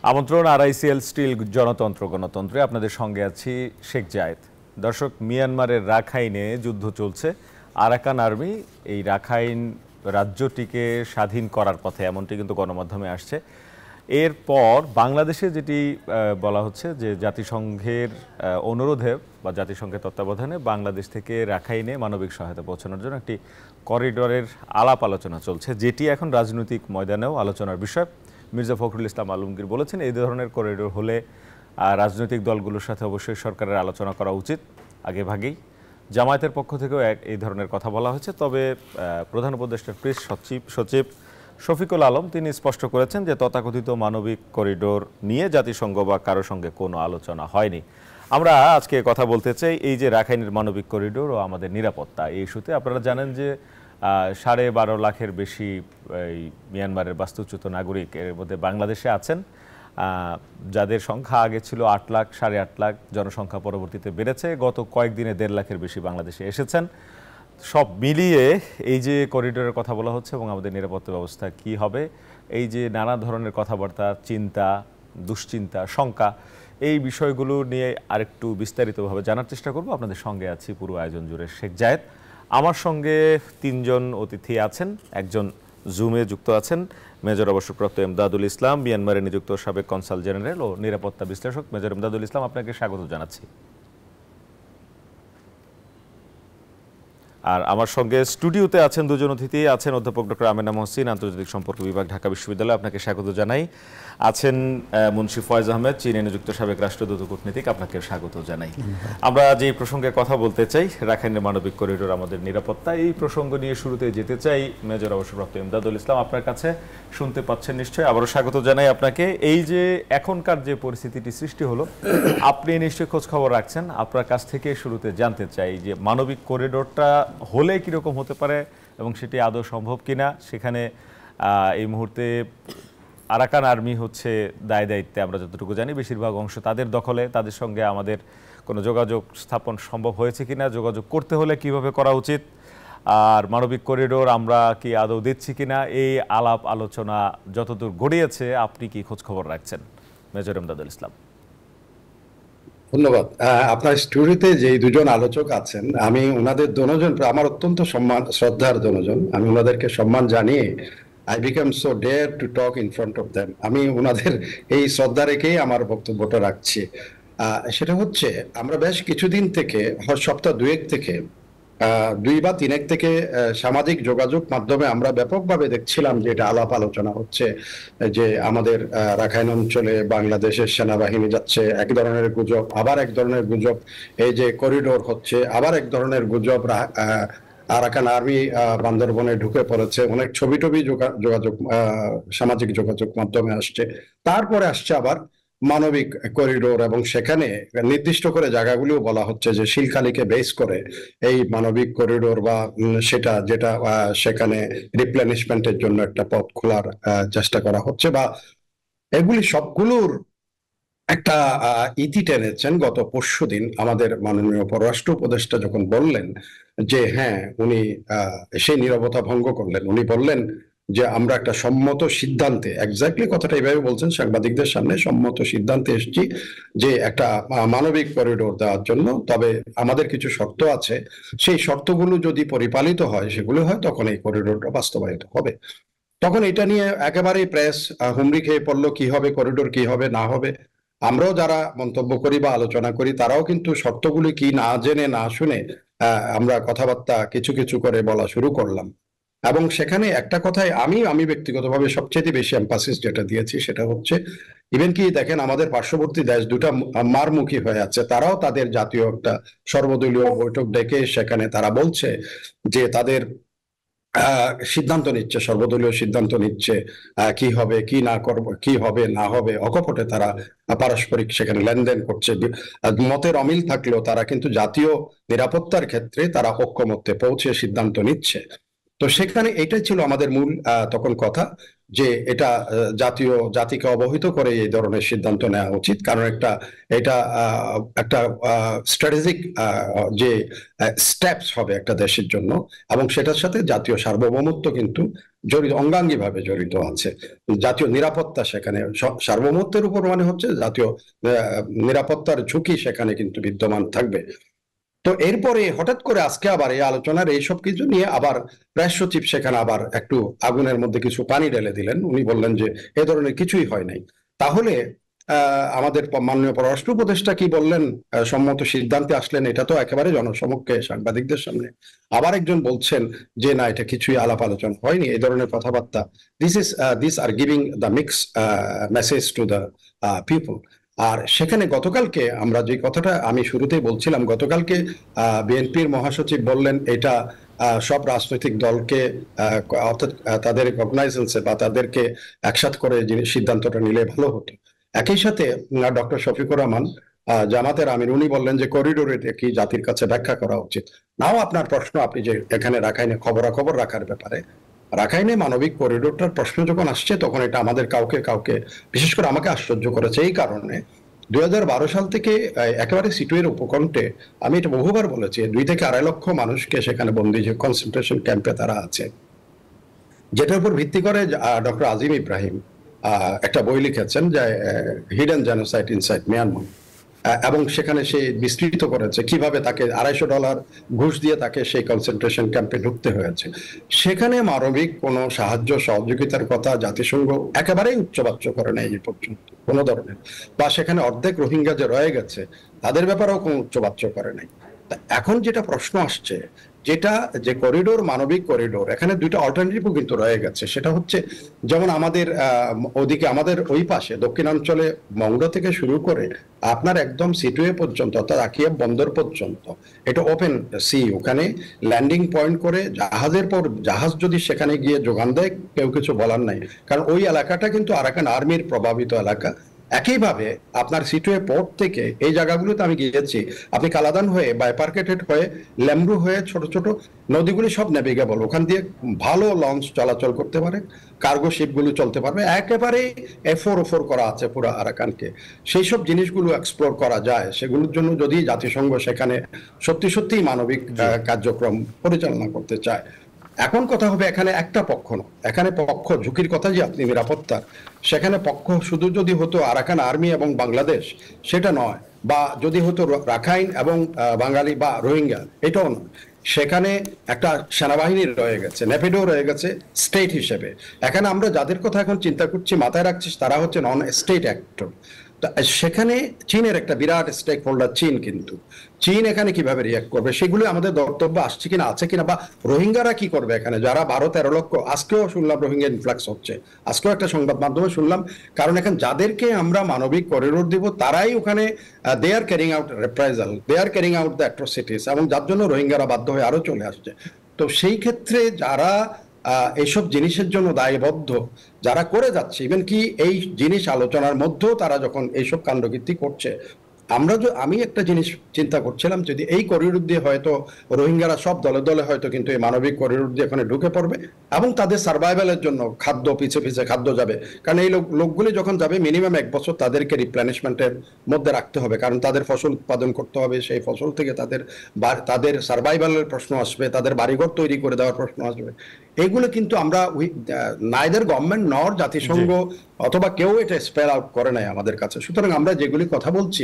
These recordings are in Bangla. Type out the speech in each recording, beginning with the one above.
আমন্ত্রণ আরআইসিএল স্টিল জনতন্ত্র গণতন্ত্রে আপনাদের সঙ্গে আছি শেখ জায়েদ। দর্শক, মিয়ানমারের রাখাইনে যুদ্ধ চলছে। আরাকান আর্মি এই রাখাইন রাজ্যটিকে স্বাধীন করার পথে, এমনটি কিন্তু গণমাধ্যমে আসছে। এরপর বাংলাদেশে যেটি বলা হচ্ছে যে জাতিসংঘের অনুরোধে বা জাতিসংঘের তত্ত্বাবধানে বাংলাদেশ থেকে রাখাইনে মানবিক সহায়তা পৌঁছানোর জন্য একটি করিডোরের আলাপ আলোচনা চলছে, যেটি এখন রাজনৈতিক ময়দানেও আলোচনার বিষয়। মির্জা ফখরুল ইসলাম আলমগীর বলেছেন, এই ধরনের করিডোর হলে রাজনৈতিক দলগুলোর সাথে অবশ্যই সরকারের আলোচনা করা উচিত আগে ভাগেই। জামায়াতের পক্ষ থেকেও এই ধরনের কথা বলা হয়েছে। তবে প্রধান উপদেষ্টার প্রেস সচিব শফিকুল আলম তিনি স্পষ্ট করেছেন যে তথাকথিত মানবিক করিডোর নিয়ে জাতিসংঘ বা কারো সঙ্গে কোনো আলোচনা হয়নি। আমরা আজকে কথা বলতে চাই এই যে রাখাইনের মানবিক করিডোর ও আমাদের নিরাপত্তা, এই ইস্যুতে। আপনারা জানেন যে 12.5 লাখের বেশি এই মিয়ানমারের বাস্তুচ্যুত নাগরিক এর মধ্যে বাংলাদেশে আছেন, যাদের সংখ্যা আগে ছিল 8 লাখ, 8.5 লাখ। জনসংখ্যা পরবর্তীতে বেড়েছে। গত কয়েকদিনে 1.5 লাখের বেশি বাংলাদেশে এসেছেন। সব মিলিয়ে এই যে করিডোরের কথা বলা হচ্ছে এবং আমাদের নিরাপত্তা ব্যবস্থা কি হবে, এই যে নানা ধরনের কথাবার্তা, চিন্তা, দুশ্চিন্তা, শঙ্কা, এই বিষয়গুলো নিয়ে আরেকটু বিস্তারিতভাবে জানার চেষ্টা করব। আপনাদের সঙ্গে আছি পুরো আয়োজন জুড়ে শেখ জায়েদ। আমার সঙ্গে 3 জন অতিথি আছেন। একজন জুমে যুক্ত আছেন মেজর অবসরপ্রাপ্ত এমদাদুল ইসলাম, মিয়ানমারে নিযুক্ত সাবেক কনসাল জেনারেল ও নিরাপত্তা বিশ্লেষক মেজর এমদাদুল ইসলাম। আপনাকে স্বাগত জানাচ্ছি। আর আমার সঙ্গে স্টুডিওতে আছেন 2 জন অতিথি। আছেন অধ্যাপক ডক্টর আমেনা মহসিন, আন্তর্জাতিক সম্পর্ক বিভাগ, ঢাকা বিশ্ববিদ্যালয়, আপনাকে স্বাগত জানাই। আছেন মুন্সি ফয়েজ আহমেদ, চীনে নিযুক্ত সাবেক রাষ্ট্রদূত কূটনীতিক, আপনাকে স্বাগত জানাই। আমরা যে প্রসঙ্গে কথা বলতে চাই, রাখাইনের মানবিক করিডোর আমাদের নিরাপত্তা, এই প্রসঙ্গ নিয়ে শুরুতে যেতে চাই মেজর অবসরপ্রাপ্ত এমদাদুল ইসলাম, আপনার কাছে। শুনতে পাচ্ছেন নিশ্চয়ই, আবারও স্বাগত জানাই আপনাকে। এই যে এখনকার যে পরিস্থিতিটি সৃষ্টি হলো, আপনি নিশ্চয়ই খোঁজ খবর রাখছেন। আপনার কাছ থেকে শুরুতে জানতে চাই যে মানবিক করিডোরটা হলে কীরকম হতে পারে এবং সেটি আদৌ সম্ভব কিনা। সেখানে এই মুহূর্তে আরাকান আর্মি হচ্ছে দায় দায়িত্বে, আমরা যতটুকু জানি বেশিরভাগ অংশ তাদের দখলে। তাদের সঙ্গে আমাদের কোনো যোগাযোগ স্থাপন সম্ভব হয়েছে কিনা, যোগাযোগ করতে হলে কিভাবে করা উচিত, আর মানবিক করিডোর আমরা কি আদৌ দিচ্ছি কিনা, এই আলাপ আলোচনা যতদূর গড়িয়েছে আপনি কি খোঁজ খবর রাখছেন মেজর এমদাদুল ইসলাম? ধন্যবাদ। আপনার স্টুডিওতে যে 2 জন আলোচক আছেন, আমি ওনাদের দুজন আমার অত্যন্ত সম্মান শ্রদ্ধার দুজন। আমি ওনাদেরকে সম্মান জানিয়ে I become so dare to talk in front of them. আমি ওনাদের এই শ্রদ্ধা রেখেই আমার বক্তব্যটা রাখছি। সেটা হচ্ছে, আমরা বেশ কিছুদিন থেকে, সপ্তাহ 2 থেকে 2 বা 3 থেকে সামাজিক যোগাযোগ মাধ্যমে আমরা ব্যাপকভাবে দেখছিলাম যে এটা আলাপ আলোচনা হচ্ছে যে আমাদের রাখাইন অঞ্চলে বাংলাদেশের সেনাবাহিনী যাচ্ছে, এক ধরনের গুজব। আবার এক ধরনের গুজব এই যে করিডোর হচ্ছে, আবার এক ধরনের গুজব আরাকান আর্মি বান্দরবনে ঢুকে পড়েছে। অনেক ছবি টবি যোগাযোগ সামাজিক যোগাযোগ মাধ্যমে আসছে। তারপরে আসছে আবার মানবিক করিডোর, এবং সেখানে নির্দিষ্ট করে জায়গাগুলিও বলা হচ্ছে যে শিলখালিকে বেস করে এই মানবিক করিডোর বা সেটা যেটা সেখানে রিপ্লেনিশমেন্টের জন্য একটা পথ খোলার চেষ্টা করা হচ্ছে, বা এগুলি সবগুলোর একটা ইতি টেনেছেন গত পরশুদিন আমাদের মাননীয় পররাষ্ট্র উপদেষ্টা যখন বললেন যে হ্যাঁ, উনি সেই নীরবতা ভঙ্গ করলেন। উনি বললেন যে আমরা একটা সম্মত সিদ্ধান্তে, এক্স্যাক্টলি কথাটা এইভাবে বলছেন সাংবাদিকদের সামনে, সম্মত সিদ্ধান্তে এসেছি যে একটা মানবিক করিডোর দেওয়ার জন্য। তবে আমাদের কিছু শর্ত আছে, সেই শর্তগুলো যদি পরিপালিত হয়, সেগুলো হয়, তখন এই করিডোরটা বাস্তবায়িত হবে। তখন এটা নিয়ে একেবারেই প্রেস হুমড়ি খেয়ে পড়লো, কি হবে করিডোর, কি হবে না হবে। আমরাও যারা মন্তব্য করি বা আলোচনা করি, তারাও কিন্তু শর্তগুলি কি না জেনে না শুনে আমরা কথাবার্তা কিছু কিছু করে বলা শুরু করলাম। এবং সেখানে একটা কথাই আমি ব্যক্তিগতভাবে সবচেয়ে বেশি এমফাসিস যেটা দিয়েছি, সেটা হচ্ছে ইভেন কি দেখেন, আমাদের পার্শ্ববর্তী দেশ দুটা মারমুখী হয়ে আছে, তারাও তাদের জাতীয় একটা সর্বদলীয় বৈঠক ডেকে সেখানে তারা বলছে যে তাদের সিদ্ধান্ত নিচ্ছে, সর্বদলীয় সিদ্ধান্ত নিচ্ছে কি হবে কি না করবে, কি হবে না হবে। অকপটে তারা পারস্পরিক সেখানে লেনদেন করছে। মতের অমিল থাকলেও তারা কিন্তু জাতীয় নিরাপত্তার ক্ষেত্রে তারা ঐক্যমত্যে পৌঁছে সিদ্ধান্ত নিচ্ছে। তো সেখানে এটাই ছিল আমাদের মূল তখন কথা। যে এটা জাতিকে অবহিত করে এই ধরনের সিদ্ধান্ত নেওয়া উচিত, কারণ একটা স্ট্র্যাটেজিক যে স্টেপস হবে একটা দেশের জন্য, এবং সেটার সাথে জাতীয় সার্বভৌমত্ব কিন্তু অঙ্গাঙ্গী ভাবে জড়িত আছে। জাতীয় নিরাপত্তা সেখানে, সার্বভৌমত্বের উপর মানে হচ্ছে জাতীয় নিরাপত্তার ঝুঁকি সেখানে কিন্তু বিদ্যমান থাকবে। তো এরপরে হঠাৎ করে আজকে আবার এই আলোচনার এইসব কিছু নিয়ে আবার প্রেস সচিব সেখানে আবার একটু আগুনের মধ্যে কিছু পানি ঢেলে দিলেন। উনি বললেন যে এ ধরনের কিছুই হয় নাই। তাহলে আমাদের মাননীয় পররাষ্ট্র উপদেষ্টা কি বললেন? সম্মত সিদ্ধান্তে আসলেন, এটা তো একেবারে জনসমক্ষে সাংবাদিকদের সামনে। আবার একজন বলছেন যে না, এটা কিছুই আলাপ আলোচনা হয়নি, এই ধরনের কথাবার্তা। This are giving the mix message to the people. আর সেখানে গতকালকে আমরা যে কথাটা আমি শুরুতেই বলছিলাম, গতকালকে বিএনপির মহাসচিব বললেন এটা সব রাজনৈতিক দলকে অর্থাৎ তাদের রিকগনাইজেন্সে বা তাদেরকে একসাথ করে সিদ্ধান্তটা নিলে ভালো হতো। একই সাথে ডক্টর শফিকুর রহমান জামাতের আমির, উনি বললেন যে করিডোরে কি জাতির কাছে ব্যাখ্যা করা উচিত। নাও আপনার প্রশ্ন, আপনি যে এখানে রাখাইনে খবরাখবর রাখার ব্যাপারে, রাখাইনে মানবিক করিডোরটার প্রশ্ন যখন আসছে তখন এটা আমাদের কাউকে বিশেষ করে আমাকে আশ্চর্য করেছে এই কারণে, 2012 সাল থেকে একেবারে সিটুয়ের উপকণ্ঠে, আমি এটা বহুবার বলেছি, 2 থেকে 2.5 লক্ষ মানুষকে সেখানে বন্দী, যে কনসেন্ট্রেশন ক্যাম্পে তারা আছে, যেটার উপর ভিত্তি করে ডক্টর আজিম ইব্রাহিম একটা বই লিখেছেন যে হিডেন জেনোসাইড ইনসাইড মিয়ানমার, এবং সেখানে সে বিস্তৃত করেছে কিভাবে তাকে $250 ঘুষ দিয়ে তাকে সেই কনসেন্ট্রেশন ক্যাম্পে ঢুকতে হয়েছে। সেখানে মানবিক কোনো সাহায্য সহযোগিতার কথা জাতিসংঘ একেবারেই উচ্চবাচ্য করে নাই এই পর্যন্ত কোনো ধরনের, বা সেখানে অর্ধেক রোহিঙ্গা যে রয়ে গেছে তাদের ব্যাপারেও কোনো উচ্চবাচ্য করে নাই। এখন যেটা প্রশ্ন আসছে, যেটা যে করিডোর, মানবিক করিডোর, এখানে 2টা অল্টারনেটিভও কিন্তু রয়ে গেছে। সেটা হচ্ছে যেমন আমাদের ওদিকে আমাদের ওই পাশে দক্ষিণাঞ্চলে মংডো থেকে শুরু করে আপনার একদম সিটুয়ে পর্যন্ত, অর্থাৎ আকিয়াব বন্দর পর্যন্ত, এটা ওপেন সি, ওখানে ল্যান্ডিং পয়েন্ট করে জাহাজের পর জাহাজ যদি সেখানে গিয়ে যোগান দেয় কেউ কিছু বলার নাই, কারণ ওই এলাকাটা কিন্তু আরাকান আর্মির প্রভাবিত এলাকা। একইভাবে আপনার সিটুয়ে পোর্ট থেকে এই জায়গাগুলোতে আমি গিয়েছি, আপনি কালাদান হয়ে বাইপার্কেটেড হয়ে লেমরু হয়ে ছোট ছোট নদীগুলি সব নেভিগেবল, ওখান দিয়ে ভালো লঞ্চ চলাচল করতে পারে, কার্গো শিপগুলো চলতে পারবে, একেবারে এফোর করা আছে পুরো আরাকানকে। সেই সব জিনিসগুলো এক্সপ্লোর করা যায়, সেগুলোর জন্য যদি জাতিসংঘ সেখানে সত্যি মানবিক কার্যক্রম পরিচালনা করতে চায়। এখন কথা হবে এখানে একটা পক্ষ না, এখানে পক্ষ ঝুঁকির কথা যে আপনি নিরাপত্তার, সেখানে পক্ষ শুধু যদি হতো আরাকান আর্মি এবং বাংলাদেশ সেটা নয়, বা যদি হতো রাখাইন এবং বাঙালি বা রোহিঙ্গা এটাও নয়, সেখানে একটা সেনাবাহিনী রয়ে গেছে, নেপিডো রয়ে গেছে স্টেট হিসেবে। এখানে আমরা যাদের কথা এখন চিন্তা করছি, মাথায় রাখছি, তারা হচ্ছে নন স্টেট অ্যাক্টর। সেখানে চীনের একটা বিরাট স্টেক হোল্ডার চীন, কিন্তু চীন এখানে কিভাবে রিয়াক্ট করবে সেগুলো আমাদের বক্তব্য আসছে কিনা, আছে কিনা, বা রোহিঙ্গারা কি করবে এখানে, যারা 12-13 লক্ষ, আজকেও শুনলাম রোহিঙ্গা ইনফ্লাক্স হচ্ছে, আজকেও একটা সংবাদ মাধ্যমে শুনলাম, কারণ এখন যাদেরকে আমরা মানবিক করিডোর দিব তারাই ওখানে they are carrying out reprisal, they are carrying out the atrocities, এবং যার জন্য রোহিঙ্গারা বাধ্য হয়ে আরো চলে আসছে। তো সেই ক্ষেত্রে যারা এইসব জিনিসের জন্য দায়বদ্ধ, যারা করে যাচ্ছে, ইভেন কি এই জিনিস আলোচনার মধ্যেও তারা যখন এইসব কাণ্ডকীর্তি করছে, আমি একটা জিনিস চিন্তা করছিলাম, যদি এই করিডোর দিয়ে হয়তো রোহিঙ্গারা সব দলে দলে হয়তো কিন্তু এই মানবিক করিডোর দিয়ে এখানে ঢুকে পড়বে, এবং তাদের সার্ভাইভালের জন্য খাদ্য, পিছে খাদ্য যাবে, কারণ এই লোকগুলি যখন যাবে মিনিমাম 1 বছর তাদেরকে রিপ্লেনিশমেন্টের মধ্যে রাখতে হবে, কারণ তাদের ফসল উৎপাদন করতে হবে, সেই ফসল থেকে তাদের সার্ভাইভালের প্রশ্ন আসবে, তাদের বাড়িঘর তৈরি করে দেওয়ার প্রশ্ন আসবে। এগুলো কিন্তু আমরা নাইদার গভর্নমেন্ট নর জাতিসংঘ অথবা কেউ এটা স্পেল আউট করে নাই আমাদের কাছে। সুতরাং আমরা যেগুলি কথা বলছি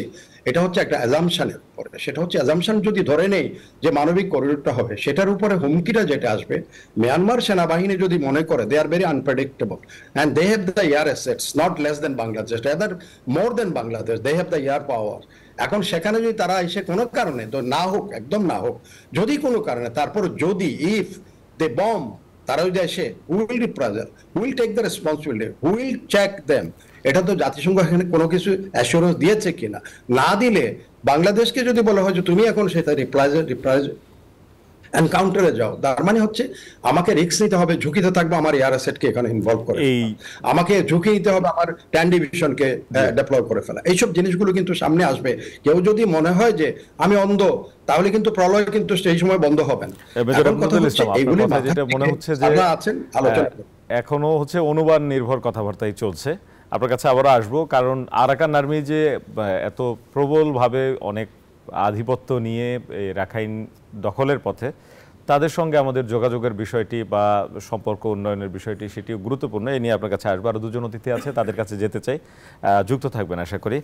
এটা হচ্ছে একটা অ্যাজাম্পশনের উপরে, সেটা হচ্ছে অ্যাজাম্পশন যদি ধরে নেই যে মানবিক করিডোরটা হবে, সেটার উপরে হুমকিটা যেটা আসবে, মিয়ানমার সেনাবাহিনী যদি মনে করে they are very unpredictable and they have the air assets not less than Bangladesh, rather more than Bangladesh, they have the air power. এখন সেখানে যদি তারা এসে কোনো কারণে, তো না হোক, একদম না হোক, যদি কোনো কারণে, তারপর যদি ইফ দে বম্ব, তারা যদি এসে, who will represent, who will take the responsibility, who will check them? এটা তো জাতিসংঘ এখানে কোনো কিছু অ্যাসুরেন্স দিয়েছে কিনা? না দিলে বাংলাদেশকে যদি বলা হয় যে তুমি এখন সেটা এনকাউন্টারে যাও, তার মানে হচ্ছে আমাকে রিস্ক নিতে হবে, ঝুঁকিতে থাকবো আমার এয়ার অ্যাসেটকে এখানে ইনভলভ করে এই ফেলা। আমাকে ঝুঁকি নিতে হবে আমার 10 ডিভিশনকে ডেপ্লয় করে ফেলা। এইসব জিনিসগুলো কিন্তু সামনে আসবে। কেউ যদি মনে হয় যে আমি অন্ধ, তাহলে কিন্তু প্রলয় কিন্তু সেই সময় বন্ধ হবে না। মেজর এখন কথা আব্দুল হচ্ছে ইসলাম, আপনার এইগুলি কথা মাথায় যেটা মনে রেখে হচ্ছে যে যারা আছেন আলোচনা করুন। এখনো হচ্ছে অনুমান নির্ভর কথাবার্তাই চলছে। আপনার কাছে আবারও আসবো, কারণ আরাকান আর্মি যে এত প্রবলভাবে অনেক আধিপত্য নিয়ে এই রাখাইন দখলের পথে, তাদের সঙ্গে আমাদের যোগাযোগের বিষয়টি বা সম্পর্ক উন্নয়নের বিষয়টি সেটিও গুরুত্বপূর্ণ। এই নিয়ে আপনার কাছে আসবো। আরও দুজন অতিথি আছে, তাদের কাছে যেতে চাই, যুক্ত থাকবেন আশা করি।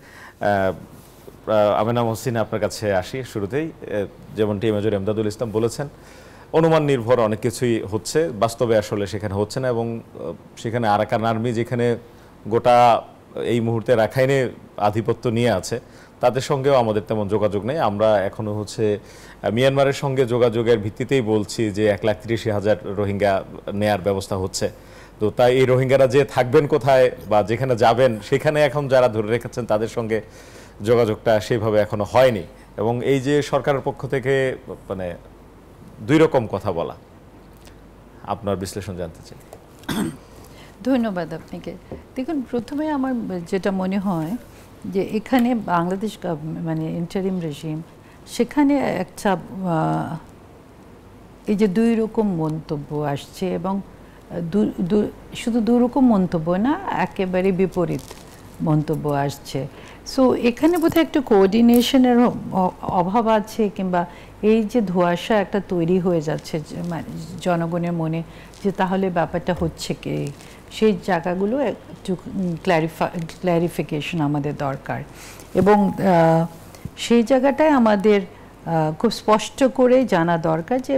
আমেনা মহসিনা, আপনার কাছে আসি শুরুতেই। যেমনটি মেজর এমদাদুল ইসলাম বলেছেন, অনুমান নির্ভর অনেক কিছুই হচ্ছে, বাস্তবে আসলে সেখানে হচ্ছে না। এবং সেখানে আরাকান আর্মি যেখানে গোটা এই মুহূর্তে রাখাইনে আধিপত্য নিয়ে আছে, তাদের সঙ্গেও আমাদের তেমন যোগাযোগ নেই। আমরা এখনো হচ্ছে মিয়ানমারের সঙ্গে যোগাযোগের ভিত্তিতেই বলছি যে 1,30,000 রোহিঙ্গা নেয়ার ব্যবস্থা হচ্ছে। তো তাই এই রোহিঙ্গারা যে থাকবেন কোথায় বা যেখানে যাবেন, সেখানে এখন যারা ধরে রেখেছেন তাদের সঙ্গে যোগাযোগটা সেইভাবে এখনো হয়নি। এবং এই যে সরকারের পক্ষ থেকে মানে দুই রকম কথা বলা, আপনার বিশ্লেষণ জানতে চাই। ধন্যবাদ আপনাকে। দেখুন, প্রথমে আমার যেটা মনে হয় যে এখানে বাংলাদেশ মানে ইন্টারিম রেজিম, সেখানে একটা এই যে দুই রকম মন্তব্য আসছে, এবং শুধু দুই রকম মন্তব্য না, একেবারে বিপরীত মন্তব্য আসছে। সো এখানে বোধহয় একটু কোঅর্ডিনেশনের অভাব আছে, কিংবা এই যে ধোঁয়াশা একটা তৈরি হয়ে যাচ্ছে জনগণের মনে, যে তাহলে ব্যাপারটা হচ্ছে কি, সেই জায়গাগুলো একটু ক্ল্যারিফিকেশন আমাদের দরকার। এবং সেই জায়গাটায় আমাদের খুব স্পষ্ট করে জানা দরকার যে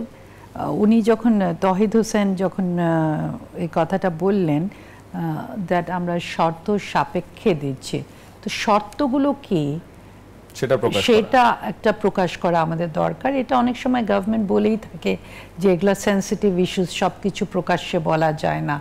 উনি যখন, তহিদ হোসেন যখন এই কথাটা বললেন দ্যাট আমরা শর্ত সাপেক্ষে দিচ্ছি, তো শর্তগুলো কি সেটা একটা প্রকাশ করা আমাদের দরকার। এটা অনেক সময় গভর্নমেন্ট বলেই থাকে যে এগুলো সেন্সিটিভ ইস্যুস, সব কিছু প্রকাশ্যে বলা যায় না।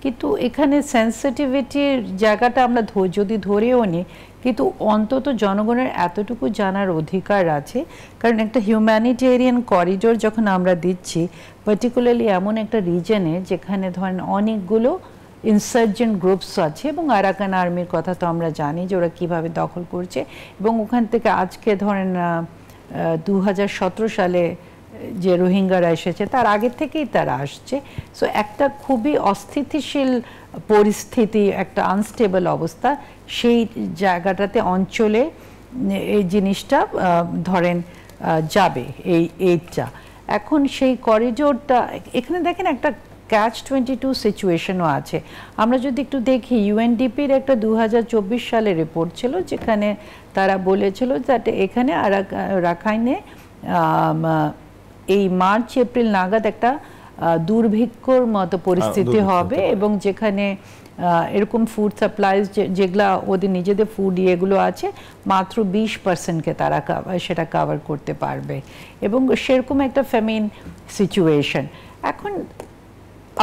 কিন্তু এখানে সেন্সিটিভিটির জায়গাটা আমরা যদি ধরেও নিই, কিন্তু অন্তত জনগণের এতটুকু জানার অধিকার আছে। কারণ একটা হিউম্যানিটেরিয়ান করিডোর যখন আমরা দিচ্ছি, পার্টিকুলারলি এমন একটা রিজনে যেখানে ধরেন অনেকগুলো ইনসার্জেন্ট গ্রুপস আছে, এবং আরাকান আর্মির কথা তো আমরা জানি যে ওরা কীভাবে দখল করছে। এবং ওখান থেকে আজকে ধরেন 2017 সালে যে রোহিঙ্গারা এসেছে, তার আগে থেকেই তারা আসছে। সো একটা খুবই অস্থিতিশীল পরিস্থিতি, একটা আনস্টেবল অবস্থা, সেই জায়গাটাতে অঞ্চলে এই জিনিসটা ধরেন যাবে, এইটা এখন সেই করিডোরটা। এখানে দেখেন একটা catch-22 সিচুয়েশনও আছে। আমরা যদি একটু দেখি, ইউএনডিপির একটা 2024 সালে রিপোর্ট ছিল, যেখানে তারা বলেছিল যে এখানে রাখাইনে এই মার্চ এপ্রিল নাগাদ একটা দুর্ভিক্ষর মতো পরিস্থিতি হবে, এবং যেখানে এরকম ফুড সাপ্লাইজ যেগুলা ওদের নিজেদের ফুড ইয়েগুলো আছে, মাত্র 20%কে তারা সেটা কভার করতে পারবে, এবং সেরকম একটা ফ্যামিন সিচুয়েশন। এখন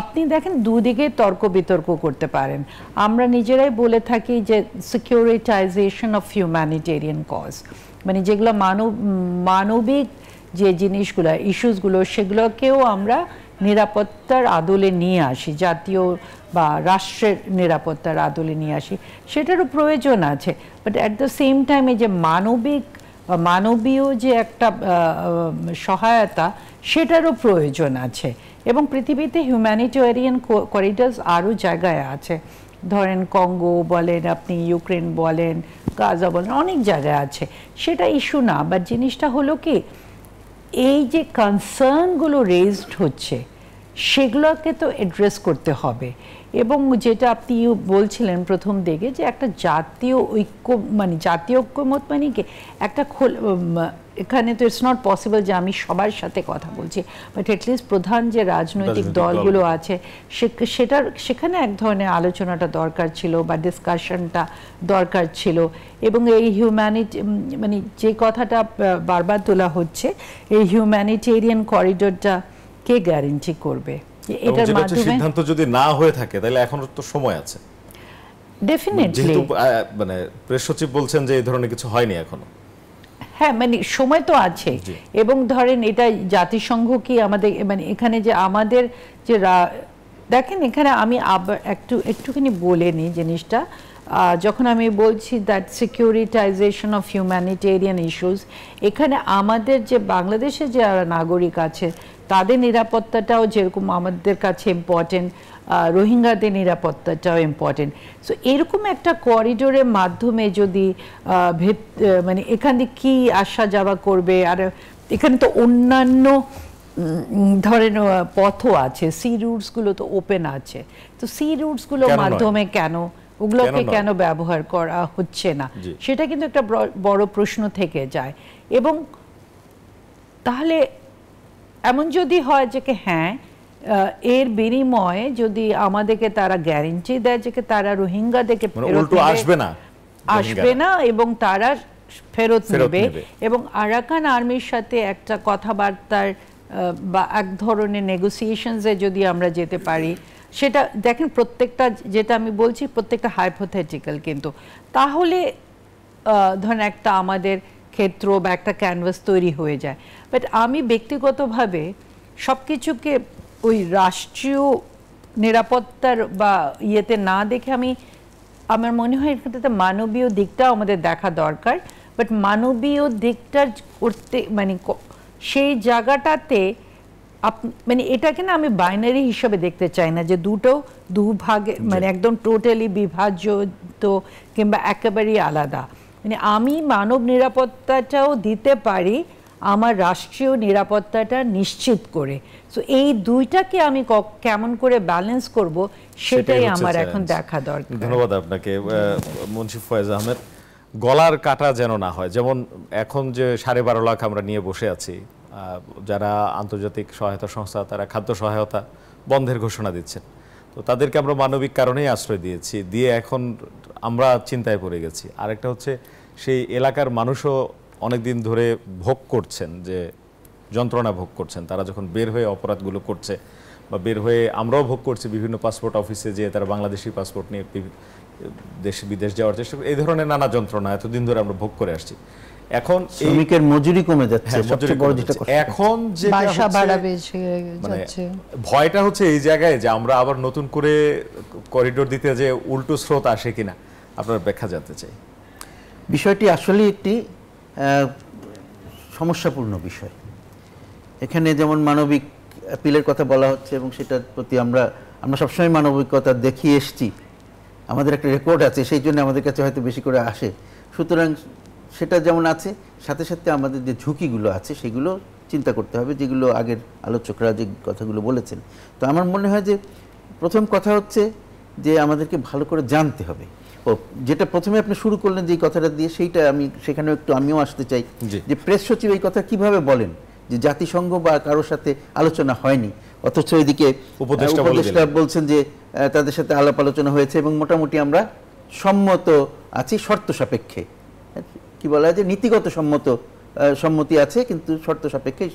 আপনি দেখেন দুদিকে তর্ক বিতর্ক করতে পারেন। আমরা নিজেরাই বলে থাকি যে সিকিউরিটাইজেশন অফ হিউম্যানিটেরিয়ান কজ, মানে যেগুলো মানবিক যে জিনিসগুলো, ইস্যুসগুলো, সেগুলোকেও আমরা নিরাপত্তার আদলে নিয়ে আসি, জাতীয় বা রাষ্ট্রের নিরাপত্তার আদলে নিয়ে আসি, সেটারও প্রয়োজন আছে। But at the same time এই যে মানবীয় যে একটা সহায়তা, সেটারও প্রয়োজন আছে। এবং পৃথিবীতে হিউম্যানিটেরিয়ান করিডোরস আরও জায়গায় আছে, ধরেন কঙ্গো বলেন, আপনি ইউক্রেন বলেন, গাজা বলেন, অনেক জায়গায় আছে, সেটা ইস্যু না। বাট জিনিসটা হলো কি, এই যে কনসার্নগুলো রেজড হচ্ছে, সেগুলোকে তো অ্যাড্রেস করতে হবে। এবং যেটা আপনি বলছিলেন প্রথম দিকে, যে একটা জাতীয় ঐক্য, মানে জাতীয় ঐক্যমত মানে কি একটা এখানে তো ইটস নট পসিবল যে আমি সবার সাথে কথা বলছি, বাট অ্যাটলিস্ট প্রধান যে রাজনৈতিক দলগুলো আছে সেখানে এক ধরনের আলোচনাটা দরকার ছিল, বা ডিসকাশনটা দরকার ছিল। এবং এই মানে যে কথাটা বারবার তোলা হচ্ছে, এই হিউম্যানিটেরিয়ান করিডোরটা কে গ্যারান্টি করবে? এটার মাধ্যমে সিদ্ধান্ত যদি না হয়ে থাকে, তাহলে এখনো তো সময় আছে। ডেফিনেটলি, যেহেতু মানে প্রেস সচিব বলছেন যে এই ধরনের কিছু হয়নি এখনো। হ্যাঁ মানে সময় তো আছে, এবং ধরেন এটা জাতিসংঘ কি আমাদের মানে এখানে যে আমাদের যে দেখেন এখানে আমি আবার একটুখানি বলে নিই জিনিসটা, যখন আমি বলছি দ্যাট সিকিউরিটাইজেশন অফ হিউম্যানিটেরিয়ান ইস্যুস, এখানে আমাদের যে বাংলাদেশে যে নাগরিক আছে তাদের নিরাপত্তাটাও যেরকম আমাদের কাছে ইম্পর্টেন্ট, রোহিঙ্গাদের নিরাপত্তাটাও ইম্পর্টেন্ট। সো এরকম একটা করিডোরের মাধ্যমে যদি মানে এখান থেকে কী আসা যাওয়া করবে, আর এখানে তো অন্যান্য ধরেন পথও আছে, সি রুটসগুলো তো ওপেন আছে, তো সি রুটসগুলোর মাধ্যমে কেন ওগুলোকে কেন ব্যবহার করা হচ্ছে না, সেটা কিন্তু একটা বড় প্রশ্ন থেকে যায়। এবং তাহলে এমন যদি হয় যে হ্যাঁ এর বিনিময়ে যদি আমাদেরকে তারা গ্যারান্টি দেয় যে তারা রোহিঙ্গাদেরকে আসবে না এবং তারা ফেরত নেবে, এবং আরাকান আর্মির সাথে একটা কথাবার্তার বা এক ধরনের নেগোসিয়েশনসে যদি আমরা যেতে পারি, সেটা দেখেন প্রত্যেকটা যেটা আমি বলছি প্রত্যেকটা হাইপোথেটিক্যাল, কিন্তু তাহলে ধরেন একটা আমাদের ক্ষেত্র বা একটা ক্যানভাস তৈরি হয়ে যায়। বাট আমি ব্যক্তিগতভাবে সব কিছুকে ওই রাষ্ট্রীয় নিরাপত্তার বা ইয়েতে না দেখে আমার মনে হয় এটাতে মানবীয় দিকটাও আমাদের দেখা দরকার। বাট মানবীয় দিকটা করতে মানে সেই জায়গাটাতে মানে এটাকে না আমি বাইনারি হিসাবে দেখতে চাই না যে দুভাগে মানে একদম টোটালি বিভাজ্য কিংবা একেবারেই আলাদা। মানে আমি মানব নিরাপত্তাটাও দিতে পারি আমার রাষ্ট্রীয় নিরাপত্তাটা নিশ্চিত করে। সো এই দুইটাকে আমি কেমন করে ব্যালেন্স করব সেটাই আমার এখন দেখা দরকার। ধন্যবাদ আপনাকে মুন্সিফ ফয়েজ আহমেদ। গলার কাটা যেন না হয়, যেমন এখন যে 12.5 লাখ আমরা নিয়ে বসে আছি, যারা আন্তর্জাতিক সহায়তা সংস্থা তারা খাদ্য সহায়তা বন্ধের ঘোষণা দিচ্ছেন, তো তাদেরকে আমরা মানবিক কারণেই আশ্রয় দিয়েছি, দিয়ে এখন আমরা চিন্তায় পড়ে গেছি। আরেকটা হচ্ছে সেই এলাকার মানুষও অনেকদিন ধরে ভোগ করছেন, যে যন্ত্রণা ভোগ করছেন, তারা যখন বের হয়ে অপরাধগুলো করছে বা বের হয়ে আমরাও ভোগ করছি বিভিন্ন পাসপোর্ট অফিসে যে তারা বাংলাদেশি পাসপোর্ট নিয়ে দেশে বিদেশ যাওয়ার চেষ্টা, এই ধরনের নানা যন্ত্রণা এতদিন ধরে আমরা ভোগ করে আসছি। এখন শ্রমিকের মজুরি কমে যাচ্ছে, এখন যে মানে ভয়টা হচ্ছে এই জায়গায় যে আমরা আবার নতুন করে করিডোর দিতে যে উল্টো স্রোত আসে কিনা, আপনার ব্যাখ্যা জানতে চাই। বিষয়টি আসলে একটি সমস্যাপূর্ণ বিষয়। এখানে যেমন মানবিক অ্যাপিলের কথা বলা হচ্ছে এবং সেটার প্রতি আমরা সবসময় মানবিকতা দেখিয়ে এসছি, আমাদের একটা রেকর্ড আছে, সেই জন্য আমাদের কাছে হয়তো বেশি করে আসে। সুতরাং সেটা যেমন আছে, সাথে সাথে আমাদের যে ঝুঁকিগুলো আছে সেগুলো চিন্তা করতে হবে, যেগুলো আগের আলোচকরা যে কথাগুলো বলেছেন। তো আমার মনে হয় যে প্রথম কথা হচ্ছে যে আমাদেরকে ভালো করে জানতে হবে। যেটা প্রথমে আপনি শুরু করলেন যে কথাটা দিয়ে, সেইটা আমি সেখানেও একটু আমিও আসতে চাই যে প্রেস সচিব এই কথা কিভাবে বলেন যে জাতিসংঘ বা কারোর সাথে আলোচনা হয়নি, অথচ এদিকে উপদেষ্টা বলছেন যে তাদের সাথে আলাপ আলোচনা হয়েছে এবং মোটামুটি আমরা সম্মত আছি শর্ত সাপেক্ষে। কি বলা হয় যে নীতিগত সম্মতি আছে, কিন্তু শর্ত সাপেক্ষে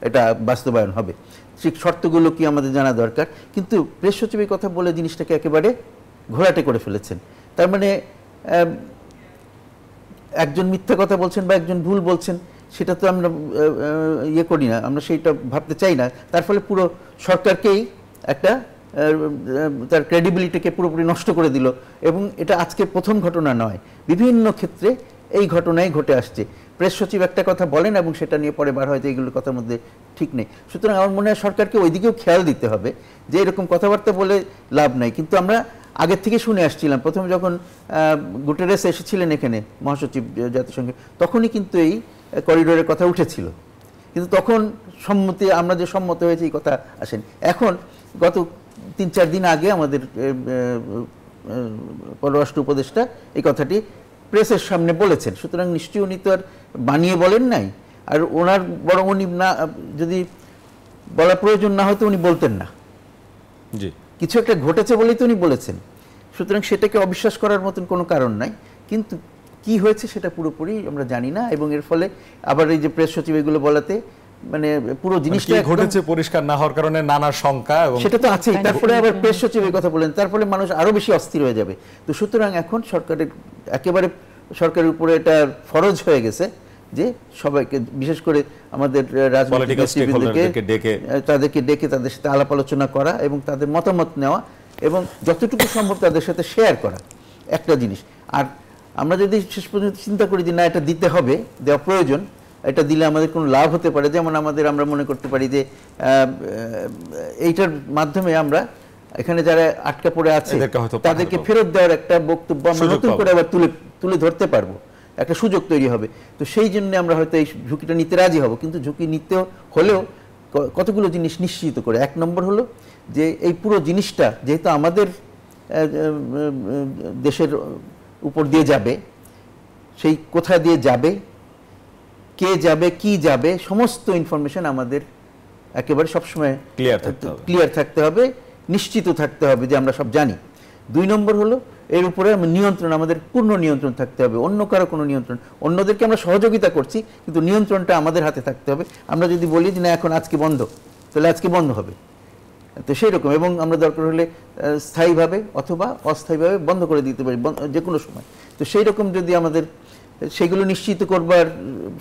এটা বাস্তবায়ন হবে। সেই শর্তগুলো কি আমাদের জানা দরকার। কিন্তু প্রেস সচিব এই কথা বলে জিনিসটাকে একেবারে ঘোলাটে করে ফেলেছেন। তার মানে একজন মিথ্যা কথা বলছেন বা একজন ভুল বলছেন, সেটা তো আমরা ইয়ে করি না, আমরা সেইটা ভাবতে চাই না। তার ফলে পুরো সরকারকেই একটা তার ক্রেডিবিলিটিকে পুরোপুরি নষ্ট করে দিল। এবং এটা আজকে প্রথম ঘটনা নয়, বিভিন্ন ক্ষেত্রে এই ঘটনাই ঘটে আসছে। প্রেস সচিব একটা কথা বলেন এবং সেটা নিয়ে পরে বার হয় যে এইগুলোর কথার মধ্যে ঠিক নেই। সুতরাং আমার মনে হয় সরকারকে ওই দিকেও খেয়াল দিতে হবে যে এরকম কথাবার্তা বলে লাভ নাই। কিন্তু আমরা আগের থেকে শুনে আসছিলাম, প্রথম যখন গুটেরেস এসেছিলেন এখানে মহাসচিব জাতিসংঘে, তখনই কিন্তু এই করিডোরের কথা উঠেছিল, কিন্তু তখন আমরা যে সম্মত হয়েছে এই কথা আসেন। এখন গত 3-4 দিন আগে আমাদের পররাষ্ট্র উপদেষ্টা এই কথাটি প্রেসের সামনে বলেছেন। সুতরাং নিশ্চয়ই উনি তো আর বানিয়ে বলেন নাই, আর ওনার বরং উনি না যদি বলা প্রয়োজন না হয়তো উনি বলতেন না, কিছু একটা ঘটেছে বলেই তো উনি বলেছেন। সুতরাং সেটাকে অবিশ্বাস করার মতন কোনো কারণ নাই। কিন্তু কি হয়েছে সেটা পুরোপুরি আমরা জানি না, এবং এর ফলে আবার এই যে প্রেস সচিব এগুলো বলাতে মানে পুরো জিনিসটা ঘটেছে পরিষ্কার না হওয়ার কারণে নানা শঙ্কা, সেটা তো আছেই। তারপরে আবার প্রেস সচিব এই কথা বলেন, তার ফলে মানুষ আরো বেশি অস্থির হয়ে যাবে। তো সুতরাং এখন সরকারের একেবারে সরকারের উপরে এটা ফরজ হয়ে গেছে যে সবাইকে, বিশেষ করে আমাদের রাজনৈতিক Political stakeholderদেরকে ডেকে তাদেরকে ডেকে তাদের সাথে আলাপ আলোচনা করা এবং তাদের মতামত নেওয়া এবং যতটুকু সম্ভব তাদের সাথে শেয়ার করা একটা জিনিস। আর আমরা যদি শেষ পর্যন্ত চিন্তা করি যে না এটা দিতে হবে, দেওয়া প্রয়োজন, এটা দিলে আমাদের কোনো লাভ হতে পারে, যেমন আমরা মনে করতে পারি যে এইটার মাধ্যমে আমরা এখানে যারা আটকা পড়ে আছে তাদেরকে ফেরত দেওয়ার একটা বক্তব্য আমরা নতুন করে আবার তুলে ধরতে পারবো, একটা সুযোগ তৈরি হবে। তো সেই জন্য আমরা হয়তো এই ঝুঁকিটা নিতে রাজি হব, কিন্তু ঝুঁকি নিতে হলেও কতগুলো জিনিস নিশ্চিত করে। এক নম্বর হলো যে এই পুরো জিনিসটা যেহেতু আমাদের দেশের উপর দিয়ে যাবে, সেই কোথা দিয়ে যাবে, কে যাবে, কি যাবে, সমস্ত ইনফরমেশন আমাদের একেবারে সবসময় ক্লিয়ার থাকতে হবে, নিশ্চিত থাকতে হবে যে আমরা সব জানি। 2 নম্বর হলো এর উপরে নিয়ন্ত্রণ, আমাদের পূর্ণ নিয়ন্ত্রণ থাকতে হবে, অন্য কারো কোনো নিয়ন্ত্রণ, অন্যদেরকে আমরা সহযোগিতা করছি কিন্তু নিয়ন্ত্রণটা আমাদের হাতে থাকতে হবে। আমরা যদি বলি যে না এখন আজকে বন্ধ, তাহলে আজকে বন্ধ হবে। তো সেই রকম, এবং আমরা দরকার হলে স্থায়ীভাবে অথবা অস্থায়ীভাবে বন্ধ করে দিতে পারি যে কোনো সময়। তো সেই রকম যদি আমাদের সেগুলো নিশ্চিত করবার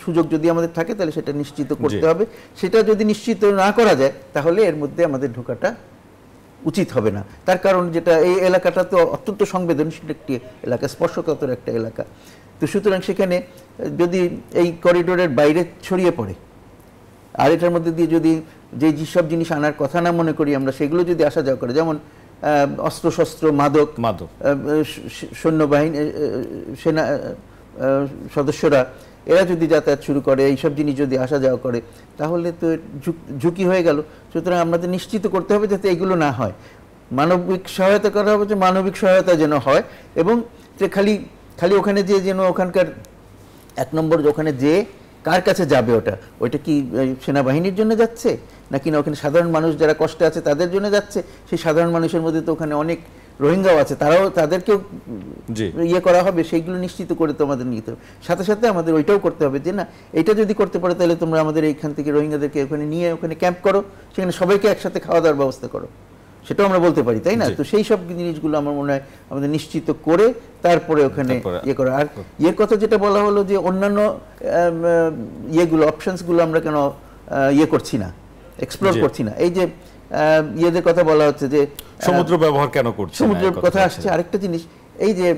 সুযোগ যদি আমাদের থাকে তাহলে সেটা নিশ্চিত করতে হবে। সেটা যদি নিশ্চিত না করা যায় তাহলে এর মধ্যে আমাদের ঢোকাটা উচিত হবে না। তার কারণ যেটা এই এলাকাটা তো অত্যন্ত সংবেদনশীল একটি এলাকা, স্পর্শকাতর একটা এলাকা। তো সুতরাং সেখানে যদি এই করিডোরের বাইরে ছড়িয়ে পড়ে আর এটার মধ্যে দিয়ে যদি যেসব জিনিস আনার কথা না মনে করি আমরা, সেগুলো যদি আসা যাওয়া করে, যেমন অস্ত্রশস্ত্র, মাদক, সৈন্যবাহিনী, সেনা সদস্যরা এরা যদি যাতায়াত শুরু করে, এইসব জিনিস যদি আসা যাওয়া করে তাহলে তো ঝুঁকি হয়ে গেল। সুতরাং আমাদের নিশ্চিত করতে হবে যাতে এগুলো না হয়। মানবিক সহায়তা করা হবে, যে মানবিক সহায়তা যেন হয়, এবং যে খালি ওখানে যেন ওখানকার 1 নম্বর ওখানে যে কার কাছে যাবে, ওইটা কি সেনাবাহিনীর জন্য যাচ্ছে নাকি না ওখানে সাধারণ মানুষ যারা কষ্টে আছে তাদের জন্য যাচ্ছে। সেই সাধারণ মানুষের মধ্যে তো ওখানে অনেক রোহিঙ্গাও আছে, তাদেরকেও ইয়ে করা হবে, সেইগুলো নিশ্চিত করে তো আমাদের নিতে হবে। সাথে সাথে আমাদের ওইটাও করতে হবে যে না এটা যদি করতে পারো তাহলে তোমরা আমাদের এইখান থেকে রোহিঙ্গাদেরকে ওখানে নিয়ে ওখানে ক্যাম্প করো, সেখানে সবাইকে একসাথে খাওয়া দাওয়ার ব্যবস্থা করো, সেটাও আমরা বলতে পারি, তাই না? তো সেই সব জিনিসগুলো আমার মনে হয় আমাদের নিশ্চিত করে তারপরে ওখানে ইয়ে করা। আর ইয়ের কথা যেটা বলা হলো যে অন্যান্য ইয়েগুলো, অপশনসগুলো আমরা কেন ইয়ে করছি না, এক্সপ্লোর করছি না। এই যে ইয়েদের কথা বলা হচ্ছে যে সমুদ্র ব্যবহার কেন করছে, সমুদ্রের কথা আসছে। আরেকটা জিনিস, এই যে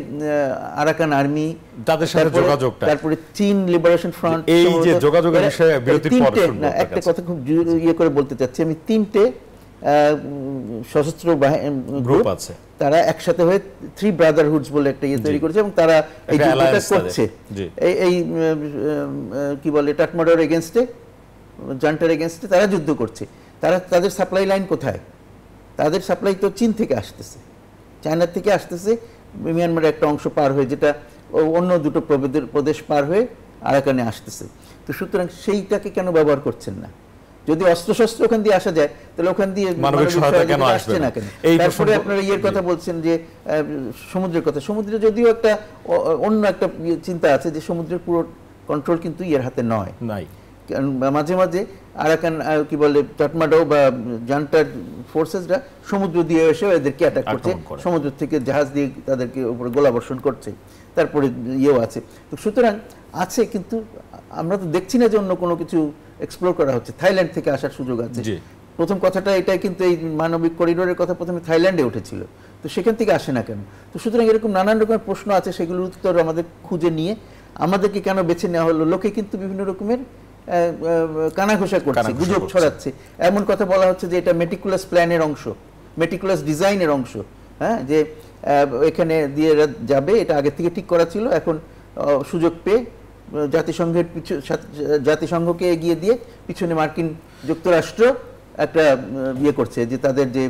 আরাকান আর্মি, তাদের সাথে যোগাযোগটা, তারপরে চীন লিবারেশন ফ্রন্ট, এই যে যোগাযোগের বিষয়ে বিরতির পর একটা কথা খুব ইয়ে করে বলতে চাচ্ছি আমি। 3টে সশস্ত্র গ্রুপ আছে, তারা একসাথে হয়ে 3 ব্রাদারহুডস বলে একটা ইয়ে তৈরি করেছে এবং তারা এই যুদ্ধটা করছে। এই কি বলে টাটমাডার এগেইনস্টে, জান্টার এগেইনস্টে তারা যুদ্ধ করছে। তাদের সাপ্লাই লাইন কোথায়? তাদের সাপ্লাই তো চীন থেকে আসতেছে, চায়নার থেকে আসতেছে, মিয়ানমারের একটা অংশ পার হয়ে, যেটা অন্য দুটো প্রদেশ পার হয়ে আরাকানে আসতেছে। তো সুতরাং সেইটাকে কেন ব্যবহার করছেন না? যদি অস্ত্রশস্ত্র ওখান দিয়ে আসা যায় তাহলে ওখান দিয়ে মানবিক সহায়তা কেন আসছে না কেন? তারপরে আপনারা ইয়ের কথা বলছেন যে সমুদ্রের কথা। সমুদ্রে যদিও একটা অন্য একটা চিন্তা আছে যে সমুদ্রের পুরো কন্ট্রোল কিন্তু ইয়ের হাতে নয়, মাঝে মাঝে আরাকান কি বলে টাটমাডাও বা জান্টার ফোর্সেসরা সমুদ্র দিয়ে এসে এদেরকে অ্যাটাক করছে, সমুদ্র থেকে জাহাজ দিয়ে তাদেরকে উপরে গোলাবর্ষণ করছে। তারপরে ইয়েও আছে। তো সুতরাং আছে, কিন্তু আমরা তো দেখছি না যে অন্য কোনো কিছু এক্সপ্লোর করা হচ্ছে। থাইল্যান্ড থেকে আসার সুযোগ আছে। প্রথম কথাটা এটাই, কিন্তু এই মানবিক করিডোরের কথা প্রথমে থাইল্যান্ডে উঠেছিল, তো সেখান থেকে আসে না কেন? তো সুতরাং এরকম নানান রকমের প্রশ্ন আছে, সেগুলোর উত্তর আমাদের খুঁজে নিয়ে আমাদেরকে কেন বেছে নেওয়া হলো? লোকে কিন্তু বিভিন্ন রকমের কানাঘোষা করছে, গুজব ছড়াচ্ছে। এমন কথা বলা হচ্ছে যে এটা মেটিকুলাস প্ল্যানের অংশ, মেটিকুলাস ডিজাইনের অংশ, হ্যাঁ, যে এখানে দিয়ে যাবে, এটা আগে থেকে ঠিক করা ছিল, এখন সুযোগ পেয়ে জাতিসংঘকে এগিয়ে দিয়ে পিছনে মার্কিন যুক্তরাষ্ট্র একটা ইয়ে করছে, যে তাদের যে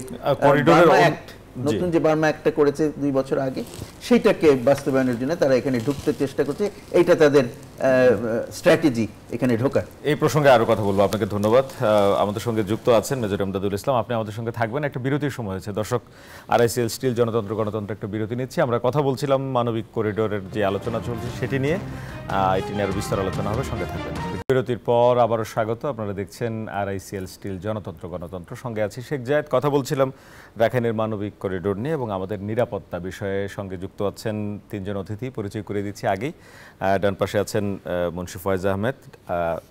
নতুন যে বার্মা অ্যাক্টটা করেছে 2 বছর আগে, সেইটাকে বাস্তবায়নের জন্য তারা এখানে ঢুকতে চেষ্টা করছে। এইটা তাদের স্ট্র্যাটেজি এখানে ঢোকার। এই প্রসঙ্গে আরো কথা বলবো। আপনাকে ধন্যবাদ। আমাদের সঙ্গে যুক্ত আছেন মেজর এমদাদুল ইসলাম, আপনি আমাদের সঙ্গে থাকবেন। একটা বিরতির সময় হয়েছে দর্শক, RICL স্টিল গণতন্ত্র একটা বিরতি নিচ্ছি। আমরা কথা বলছিলাম মানবিক করিডোরের যে আলোচনা চলছে সেটি নিয়ে, এটি নিয়ে আরো বিস্তার আলোচনা হবে, সঙ্গে থাকবেন। বিরতির পর আবারও স্বাগত। আপনারা দেখছেন RICL স্টিল গণতন্ত্র, সঙ্গে আছি শেখ জায়েদ। কথা বলছিলাম রাখাইনের মানবিক করিডোর নিয়ে এবং আমাদের নিরাপত্তা বিষয়ে। সঙ্গে যুক্ত আছেন 3 জন অতিথি, পরিচয় করে দিচ্ছি আগেই। ডান পাশে আছেন মুন্সি ফয়েজ আহমেদ,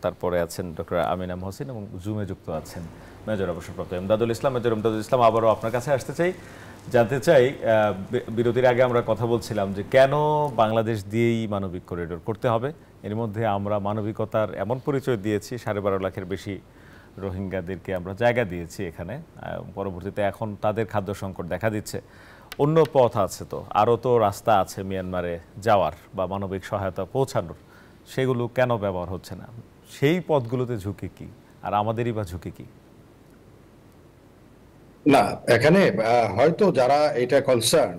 তারপরে আছেন ডক্টর আমিনা মহসিন এবং জুমে যুক্ত আছেন মেজর অবসরপ্রাপ্ত এমদাদুল ইসলাম। মেজর এমদাদুল ইসলাম, আবারও আপনার কাছে আসতে চাই, জানতে চাই, বিরতির আগে আমরা কথা বলছিলাম যে কেন বাংলাদেশ দিয়েই মানবিক করিডোর করতে হবে। এর মধ্যে আমরা মানবিকতার এমন পরিচয় দিয়েছি, 12.5 লাখের বেশি রোহিঙ্গাদেরকে আমরা জায়গা দিয়েছি এখানে, পরবর্তীতে এখন তাদের খাদ্য সংকট দেখা দিচ্ছে। অন্য পথ আছে, তো আরও তো রাস্তা আছে মিয়ানমারে যাওয়ার বা মানবিক সহায়তা পৌঁছানোর, সেগুলো কেন ব্যবহার হচ্ছে না? সেই পথগুলোতে ঝুঁকি কি, আর আমাদেরই বা ঝুঁকি কি? না, এখানে হয়তো যারা এটা কনসার্ন,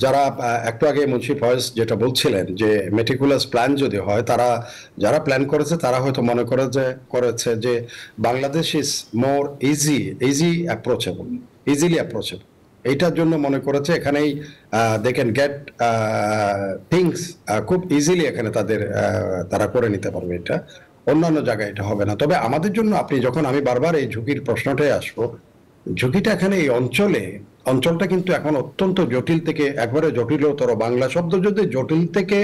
যারা একটু আগে মুন্সি ফয়েজ যেটা বলছিলেন যে মেটিকুলাস প্ল্যান যদি হয়, তারা যারা প্ল্যান করেছে তারা হয়তো মনে করেছে যে Bangladesh is more easily approachable. এইটার জন্য মনে করেছে এখানেই দে ক্যান গেট থিংস খুব ইজিলি, এখানে তারা করে নিতে পারবে। এটা অন্যান্য জায়গায় এটা হবে না। তবে আমাদের জন্য আমি বারবার এই ঝুঁকির প্রশ্নটাই আসবো, ঝুঁকিটা এখানে এই অঞ্চলটা কিন্তু এখন অত্যন্ত জটিল থেকে একবারে জটিলতর। বাংলা শব্দ যদি জটিল থেকে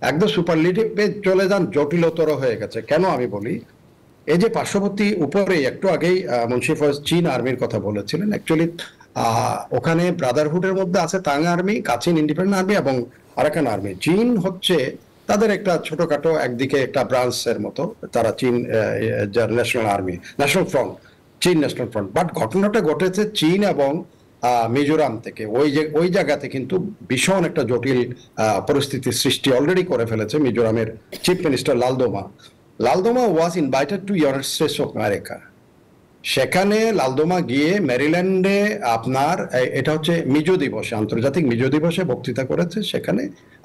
একদম সুপারলেটিভে চলে যান, জটিলতর হয়ে গেছে। কেন আমি বলি, এই যে পার্শ্ববর্তী উপরে একটু আগেই মুন্সি ফয়েজ চীন আর্মির কথা বলেছিলেন। অ্যাকচুয়ালি ওখানে ব্রাদারহুডের মধ্যে আছে তাং আর্মি, কাচিন ইন্ডিপেন্ডেন্ট আর্মি এবং আরাকান আর্মি। চীন হচ্ছে তাদের একটা ছোটখাটো একদিকে একটা ব্রাঞ্চের মতো, তারা চীন ন্যাশনাল আর্মি, ন্যাশনাল ফ্রন্ট, চীন ন্যাশনাল ফ্রন্ট। বাট ঘটনাটা ঘটেছে চীন এবং মিজোরাম থেকে। ওই জায়গাতে কিন্তু ভীষণ একটা জটিল পরিস্থিতির সৃষ্টি অলরেডি করে ফেলেছে মিজোরামের chief minister Lalduhoma was invited to United States of America. সেখানে লালদোমা গিয়ে মেরিল্যান্ডে আপনার এটা হচ্ছে মিজো দিবসে, আন্তর্জাতিক মিজো দিবসে বক্তৃতা করেছে সেখানে,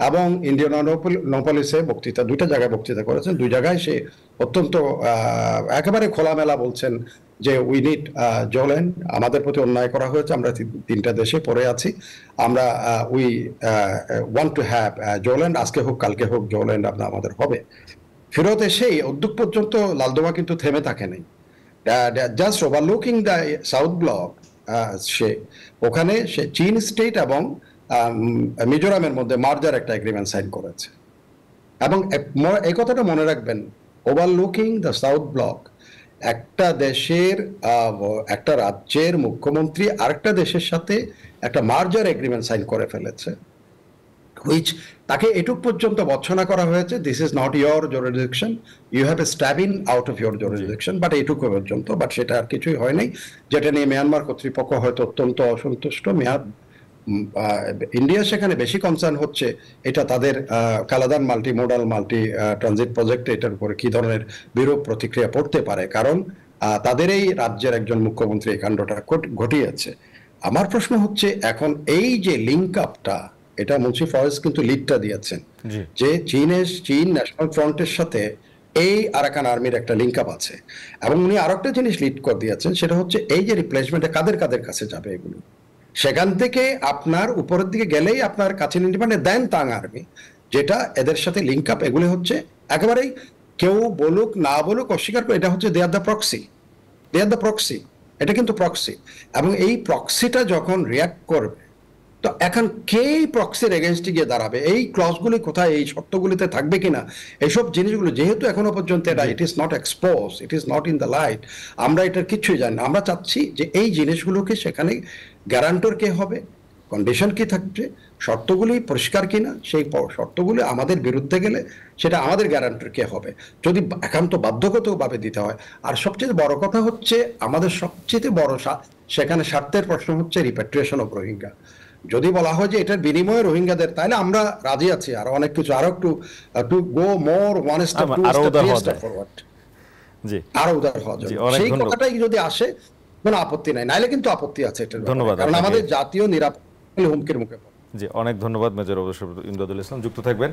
এবং ইন্ডিয়ানাপলিসে বক্তৃতা, 2টা জায়গায় বক্তৃতা করেছেন। 2 জায়গায় সে অত্যন্ত একেবারে খোলামেলা বলছেন যে উই নিড জোল্যান্ড, আমাদের প্রতি অন্যায় করা হয়েছে, আমরা 3টা দেশে পড়ে আছি, আমরা উই ওয়ান্ট টু হ্যাভ জোল্যান্ড, আজকে হোক কালকে হোক জোল্যান্ড আমাদের হবে। ফেরত এসেই অদ্যুক পর্যন্ত লালদোমা কিন্তু থেমে থাকে নাই। জাস্ট ওভারলুকিং দ্য সাউথ ব্লক, ওখানে সে চীন স্টেট এবং মিজোরামের মধ্যে মার্জার একটা এগ্রিমেন্ট সাইন করেছে। এবং এই কথাটা মনে রাখবেন, ওভারলুকিং দ্য সাউথ ব্লক, একটা দেশের একটা রাজ্যের মুখ্যমন্ত্রী আরেকটা দেশের সাথে একটা মার্জার এগ্রিমেন্ট সাইন করে ফেলেছে, which তাকে এটুক পর্যন্ত বর্ণনা করা হয়েছে, this is not your jurisdiction, you have a stabbing out of your jurisdiction, but এটুকু পর্যন্ত। বাট সেটা আর কিছুই হয় নাই, যেটা নিয়ে মিয়ানমার কর্তৃপক্ষ হয়তো অত্যন্ত অসন্তুষ্ট। ইন্ডিয়া সেখানে বেশি কনসার্ন হচ্ছে এটা তাদের কালাদান মাল্টি ট্রানজিট প্রজেক্ট, এটার উপরে কি ধরনের বিরূপ প্রতিক্রিয়া পড়তে পারে, কারণ তাদের এই রাজ্যের একজন মুখ্যমন্ত্রী এই কাণ্ডটা ঘটিয়েছে। আমার প্রশ্ন হচ্ছে এখন এই যে লিঙ্ক আপটা, এটা মুন্সি ফয়েজ কিন্তু লিডটা দিয়েছেন যে চীন ন্যাশনাল ফ্রন্টের সাথে এই আরাকান আর্মির একটা লিঙ্ক আপ আছে, এবং উনি আরো একটা জিনিস লিড করে দিয়েছেন, সেটা হচ্ছে এই যে রিপ্লেসমেন্টে কাদের কাছে যাবে এগুলো। সেখান থেকে আপনার উপরের দিকে গেলেই আপনার কাছে ইন্ডিপেন্ডেন্ট দেন তাং আর্মি, যেটা এদের সাথে লিঙ্ক আপ। এগুলি হচ্ছে একেবারেই কেউ বলুক না বলুক অস্বীকার করে, এটা হচ্ছে দে আর দ্য প্রক্সি, এটা কিন্তু প্রক্সি। এবং এই প্রক্সিটা যখন রিয়াক্ট করবে, তো এখন কে প্রক্সির এগেনস্টে গিয়ে দাঁড়াবে, এই ক্লজগুলি কোথায়, এই শর্তগুলিতে থাকবে কিনা, এইসব জিনিসগুলো যেহেতু এখনো পর্যন্ত এটা it is not expose, it is not in the light, আমরা এটার কিছুই জানি না। আমরা চাচ্ছি যে এই জিনিসগুলোকে সেখানে গ্যারান্টর কে হবে, কন্ডিশন কি থাকবে, শর্তগুলি পরিষ্কার কিনা, সেই শর্তগুলি আমাদের বিরুদ্ধে গেলে সেটা আমাদের গ্যারান্টর কে হবে, যদি একান্ত বাধ্যগতভাবে দিতে হয়। আর সবচেয়ে বড় কথা হচ্ছে, আমাদের সবচেয়ে বড় সেখানে স্বার্থের প্রশ্ন হচ্ছে রিপ্যাট্রিয়েশন অফ রোহিঙ্গা। যদি বলা হয় যে এটার বিনিময়ে রোহিঙ্গাদের, তাহলে আমরা রাজি আছি আরো অনেক কিছু, আরো একটু to go more one step forward, আরো উদার হওয়া যায়, সেই কথাটাই যদি আসে কোনো আপত্তি নাই, নাইলে কিন্তু আপত্তি আছে এটার। ধন্যবাদ, কারণ আমাদের জাতীয় নিরাপত্তা হুমকির মুখে পড়ে। জি, অনেক ধন্যবাদ মেজর অবসরপ্রাপ্ত ইমদাদুল ইসলাম। যুক্ত থাকবেন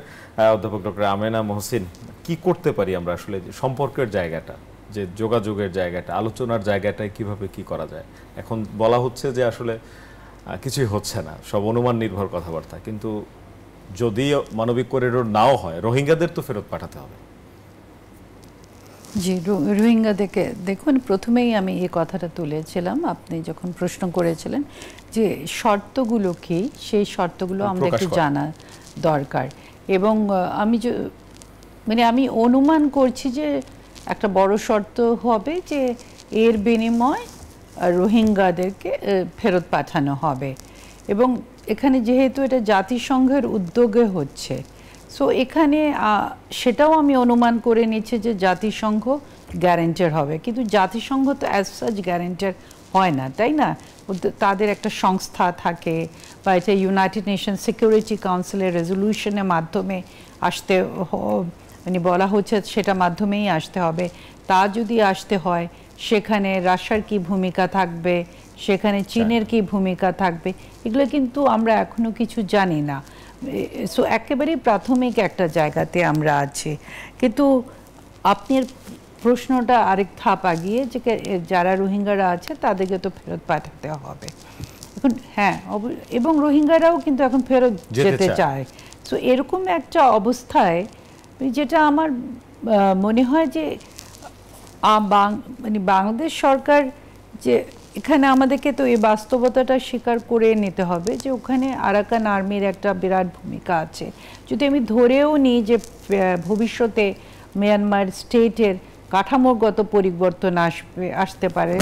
অধ্যাপক ডক্টর আমেনা মহসিন। কি করতে পারি আমরা আসলে, সম্পর্কের জায়গাটা, যে যোগাযোগের জায়গাটা, আলোচনার জায়গাটায় কিভাবে কি করা যায়? এখন বলা হচ্ছে যে আসলে কিছুই হচ্ছে না, সব অনুমান নির্ভর কথাবার্তা, কিন্তু যদি মানবিক করিডোর নাও হয়, রোহিঙ্গাদের তো ফেরত পাঠাতে হবে। জি, রোহিঙ্গাদেরকে দেখুন, প্রথমেই আমি এই কথাটা তুলেছিলাম, আপনি যখন প্রশ্ন করেছিলেন যে শর্তগুলো কি, সেই শর্তগুলো আমরা একটু জানা দরকার। এবং আমি মানে আমি অনুমান করছি যে একটা বড় শর্ত হবে যে এর বিনিময় রোহিঙ্গাদেরকে ফেরত পাঠানো হবে, এবং এখানে যেহেতু এটা জাতিসংঘের উদ্যোগে হচ্ছে, সো এখানে সেটাও আমি অনুমান করে নিচ্ছি যে জাতিসংঘ গ্যারেন্টার হবে, কিন্তু জাতিসংঘ তো অ্যাজ সাচ গ্যারেন্টার হয় না, তাই না? তাদের একটা সংস্থা থাকে, বা এটা ইউনাইটেড নেশন সিকিউরিটি কাউন্সিলের রেজলিউশনের মাধ্যমে আসতে মানে বলা হচ্ছে সেটা মাধ্যমেই আসতে হবে। তা যদি আসতে হয় সেখানে রাশিয়ার কি ভূমিকা থাকবে, সেখানে চীনের কি ভূমিকা থাকবে, এগুলো কিন্তু আমরা এখনো কিছু জানি না। সো একেবারেই প্রাথমিক একটা জায়গাতে আমরা আছি। কিন্তু আপনার প্রশ্নটা আরেক ধাপ আগিয়ে, যে যারা রোহিঙ্গারা আছে তাদেরকে তো ফেরত পাঠাতে হবে এখন। হ্যাঁ, এবং রোহিঙ্গারাও কিন্তু এখন ফেরত যেতে চায়। সো এরকম একটা অবস্থায় যেটা আমার মনে হয় যে মানে বাংলাদেশ সরকার, যে এখানে আমাদেরকে তো এই বাস্তবতাটা স্বীকার করে নিতে হবে যে ওখানে আরাকান আর্মির একটা বিরাট ভূমিকা আছে। যদি আমি ধরেও নিই যে ভবিষ্যতে মিয়ানমার স্টেটের কাঠামোগত পরিবর্তন আসতে পারে,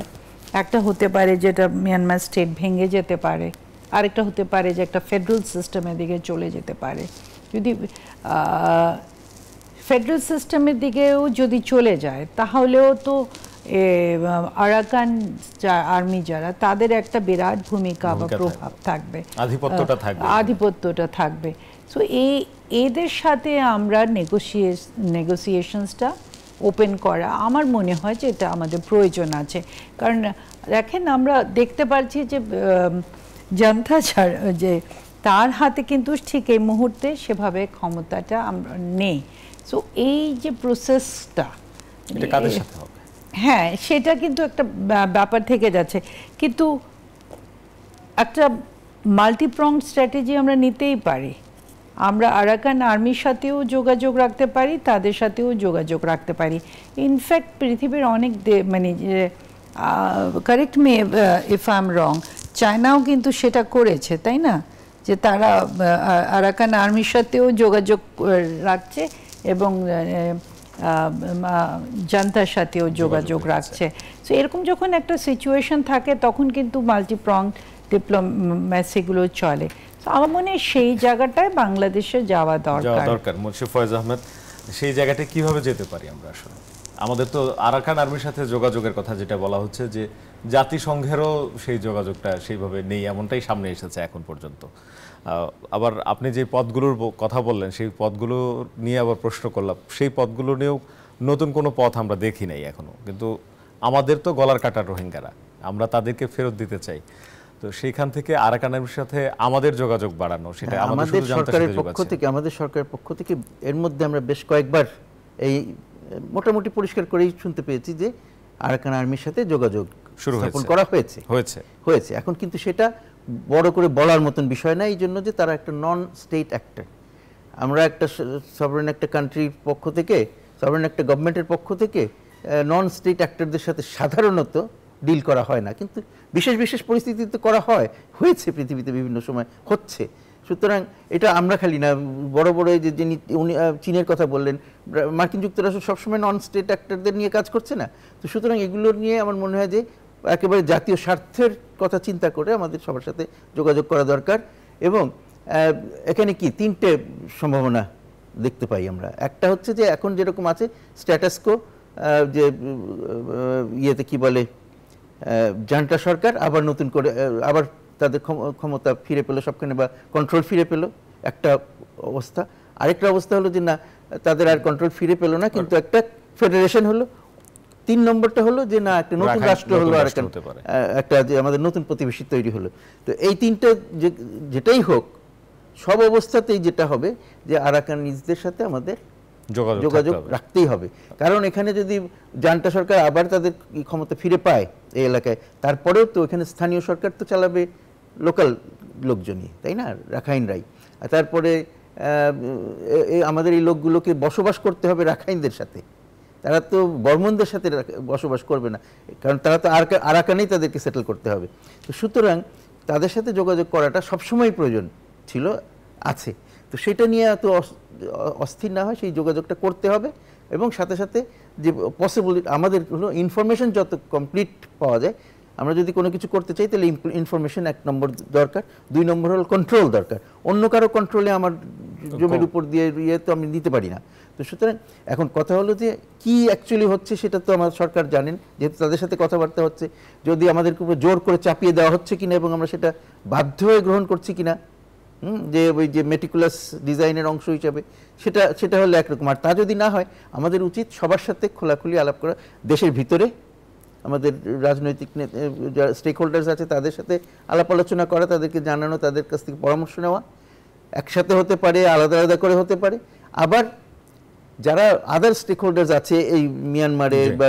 একটা হতে পারে যেটা মিয়ানমার স্টেট ভেঙে যেতে পারে, আরেকটা হতে পারে যে একটা ফেডারেল সিস্টেমের দিকে চলে যেতে পারে। যদি ফেডারেল সিস্টেমের দিকেও যদি চলে যায় তাহলেও তো আরাকান আর্মি যারা, তাদের একটা বিরাট ভূমিকা বা প্রভাব থাকবে, আধিপত্যটা থাকবে। সো এদের সাথে আমরা নেগোসিয়েশনসটা ওপেন করা আমার মনে হয় যে এটা আমাদের প্রয়োজন আছে। কারণ দেখেন, আমরা দেখতে পাচ্ছি যে জান্তা যে তার হাতে কিন্তু ঠিক এই মুহূর্তে সেভাবে ক্ষমতাটা আমরা নেই। সো এই যে প্রসেসটা, হ্যাঁ, সেটা কিন্তু একটা ব্যাপার থেকে যাচ্ছে। কিন্তু একটা মাল্টিপ্রংড স্ট্র্যাটেজি আমরা নিতেই পারি। আমরা আরাকান আর্মির সাথেও যোগাযোগ রাখতে পারি, তাদের সাথেও যোগাযোগ রাখতে পারি। ইনফ্যাক্ট পৃথিবীর অনেক মানে correct me if I am wrong, চায়নাও কিন্তু সেটা করেছে, তাই না? যে তারা আরাকান আর্মির সাথেও যোগাযোগ রাখছে এবং জান্তার সাথেও যোগাযোগ রাখছে। সো এরকম যখন একটা সিচুয়েশন থাকে তখন কিন্তু মাল্টিপ্রং ডিপ্লোম্যাসিগুলো চলে। আমার মনে হয় সেই জায়গাটায় বাংলাদেশে যাওয়া দরকার। মুন্সি ফয়েজ আহমেদ, সেই জায়গাটা কিভাবে যেতে পারি আমরা? আসলে আমাদের তো আরাকান আর্মির সাথে যোগাযোগের কথা যেটা বলা হচ্ছে, যে জাতিসংঘেরও সেই যোগাযোগটা সেইভাবে নেই, এমনটাই সামনে এসেছে এখন পর্যন্ত। আবার আপনি যে পথগুলোর কথা বললেন, সেই পথগুলো নিয়ে আবার প্রশ্ন করলাম, সেই পথগুলো নিয়েও নতুন কোনো পথ আমরা দেখি নাই এখনো। কিন্তু আমাদের তো গলার কাটার রোহিঙ্গারা, আমরা তাদেরকে ফেরত দিতে চাই। তো সেইখান থেকে আরাকান আর্মির সাথে আমাদের যোগাযোগ বাড়ানো, সেটা আমাদের সরকারের পক্ষ থেকে এর মধ্যে আমরা বেশ কয়েকবার এই মোটামুটি পরিষ্কার করেই শুনতে পেয়েছি যে আরাকান আর্মির সাথে যোগাযোগ স্থাপন করা হয়েছে। এখন কিন্তু সেটা বড় করে বলার মতন বিষয় না, এই জন্য যে তারা একটা নন স্টেট অ্যাক্টর। আমরা একটা সভরেন একটা কান্ট্রির পক্ষ থেকে, সভরেন একটা গভর্নমেন্টের পক্ষ থেকে নন স্টেট অ্যাক্টরদের সাথে সাধারণত ডিল করা হয় না, কিন্তু বিশেষ বিশেষ পরিস্থিতিতে করা হয়েছে, পৃথিবীতে বিভিন্ন সময় হচ্ছে। সুতরাং এটা আমরা খালি না, বড় বড় যে যিনি উনি চীনের কথা বললেন, মার্কিন যুক্তরাষ্ট্র সবসময় নন স্টেট অ্যাক্টরদের নিয়ে কাজ করছে না। তো সুতরাং এগুলোর নিয়ে আমার মনে হয় যে একেবারে জাতীয় স্বার্থের কথা চিন্তা করে আমাদের সবার সাথে যোগাযোগ করা দরকার। এবং এখানে কি তিনটে সম্ভাবনা দেখতে পাই আমরা। একটা হচ্ছে যে এখন যেরকম আছে স্ট্যাটাসকো, যে ইয়েতে কি বলে জান্টা সরকার আবার নতুন করে আবার তাদের ক্ষমতা ফিরে পেলো সবখানে, বা কন্ট্রোল ফিরে পেলো, একটা অবস্থা। আরেকটা অবস্থা হলো যে না, তাদের আর কন্ট্রোল ফিরে পেলো না, কিন্তু একটা ফেডারেশন হলো। 3 নম্বরটা হলো যে না, একটা নতুন রাষ্ট্র হলো, আর একটা যে আমাদের নতুন প্রতিবেশী তৈরি হলো। তো এই তিনটা যেটাই হোক, সব অবস্থাতেই যেটা হবে যে আরাকানিজদের সাথে আমাদের যোগাযোগ রাখতেই হবে। কারণ এখানে যদি জান্টা সরকার আবার তাদের ক্ষমতা ফিরে পায় এই এলাকায়, তারপরেও তো এখানে স্থানীয় সরকার তো চালাবে লোকাল লোকজনই, তাই না, রাখাইনরাই। আর তারপরে আমাদের এই লোকগুলোকে বসবাস করতে হবে রাখাইনদের সাথে, তারা তো বর্মনদের সাথে বসবাস করবে না, কারণ তারা তো আরাকানেই তাদেরকে সেটেল করতে হবে। তো সুতরাং তাদের সাথে যোগাযোগ করাটা সবসময় প্রয়োজন ছিল, আছে। তো সেটা নিয়ে এত অস্থির না হয়, সেই যোগাযোগটা করতে হবে। এবং সাথে সাথে যে পসিবল আমাদের হলো ইনফরমেশন যত কমপ্লিট পাওয়া যায়, আমরা যদি কোনো কিছু করতে চাই তাহলে ইনফরমেশন 1 নম্বর দরকার, 2 নম্বর হলো কন্ট্রোল দরকার। অন্য কারো কন্ট্রোলে আমার জমির উপর দিয়ে তো আমি দিতে পারি না। তো সুতরাং এখন কথা হলো যে কি অ্যাকচুয়ালি হচ্ছে সেটা তো আমার সরকার জানেন, যেহেতু তাদের সাথে কথাবার্তা হচ্ছে। যদি আমাদেরকে উপর জোর করে চাপিয়ে দেওয়া হচ্ছে কিনা এবং আমরা সেটা বাধ্য হয়ে গ্রহণ করছি কিনা, যে ওই যে মেটিকুলাস ডিজাইনের অংশ হিসাবে, সেটা হলো একরকম। আর তা যদি না হয়, আমাদের উচিত সবার সাথে খোলাখুলি আলাপ করা, দেশের ভিতরে আমাদের রাজনৈতিক স্টেক হোল্ডার্স আছে তাদের সাথে আলাপ আলোচনা করা, তাদেরকে জানানো, তাদের কাছ থেকে পরামর্শ নেওয়া। একসাথে হতে পারে, আলাদা আলাদা করে হতে পারে। আবার যারা আদার স্টেক হোল্ডার্স আছে এই মিয়ানমারে বা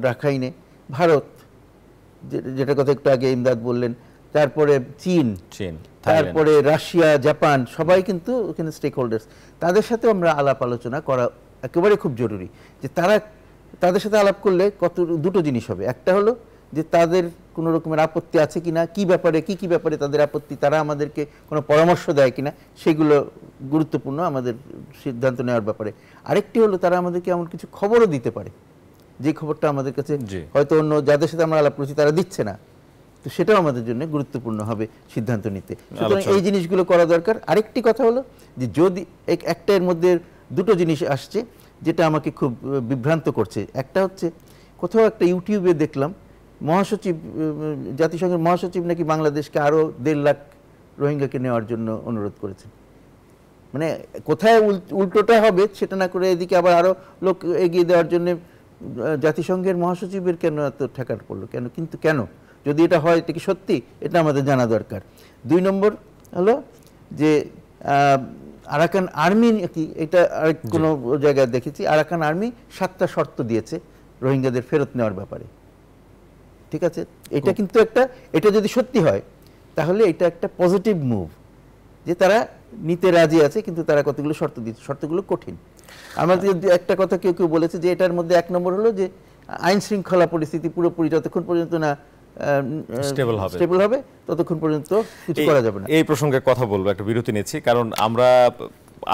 রাখাইনে, ভারত যেটা কথা একটু আগে ইমদাদ বললেন, তারপরে চীন, তারপরে রাশিয়া, জাপান, সবাই কিন্তু ওখানে স্টেক হোল্ডার্স। তাদের সাথে আমরা আলাপ আলোচনা করা একেবারে খুব জরুরি। যে তাদের সাথে আলাপ করলে দুটো জিনিস হবে। একটা হলো যে তাদের কোনো রকমের আপত্তি আছে কিনা, কি ব্যাপারে তাদের আপত্তি, তারা আমাদেরকে কোনো পরামর্শ দেয় কিনা, সেগুলো গুরুত্বপূর্ণ আমাদের সিদ্ধান্ত নেওয়ার ব্যাপারে। আরেকটি হলো তারা আমাদেরকে এমন কিছু খবরও দিতে পারে যে খবরটা আমাদের কাছে হয়তো অন্য যাদের সাথে আমরা আলাপ করছি তারা দিচ্ছে না। তো সেটাও আমাদের জন্য গুরুত্বপূর্ণ হবে সিদ্ধান্ত নিতে। সুতরাং এই জিনিসগুলো করা দরকার। আরেকটি কথা হলো যে যদি একটা এর মধ্যে দুটো জিনিস আসছে যেটা আমাকে খুব বিভ্রান্ত করছে। একটা হচ্ছে কোথাও একটা ইউটিউবে দেখলাম মহাসচিব, জাতিসংঘের মহাসচিব নাকি বাংলাদেশকে আরও 1.5 লাখ রোহিঙ্গাকে নেওয়ার জন্য অনুরোধ করেছেন। মানে কোথায় উল্টোটা হবে সেটা না করে এদিকে আবার আরও লোক এগিয়ে দেওয়ার জন্য জাতিসংঘের মহাসচিবের কেন এত ঠেকার পড়লো কেন? কিন্তু কেন? যদি এটা হয় এটা কি সত্যি, এটা আমাদের জানা দরকার। 2 নম্বর হলো যে আরাকান আর্মি কি, এটা আরেক কোনো জায়গায় দেখেছি, আরাকান আর্মি 7টা শর্ত দিয়েছে রোহিঙ্গাদের ফেরত নেওয়ার ব্যাপারে। ঠিক আছে, এটা কিন্তু এটা যদি সত্যি হয় তাহলে এটা একটা পজিটিভ মুভ, যে তারা নিতে রাজি আছে, কিন্তু তারা কতগুলো শর্ত দিচ্ছে, শর্তগুলো কঠিন। আমাদের একটা কথা কেউ কেউ বলেছে যে এটার মধ্যে 1 নম্বর হলো যে আইন শৃঙ্খলা পরিস্থিতি পুরোপুরি যতক্ষণ পর্যন্ত না স্টেবল হবে ততক্ষণ পর্যন্ত কিছু করা যাবে না। এই প্রসঙ্গে কথা বলবো, একটা বিরতি নিচ্ছি, কারণ আমরা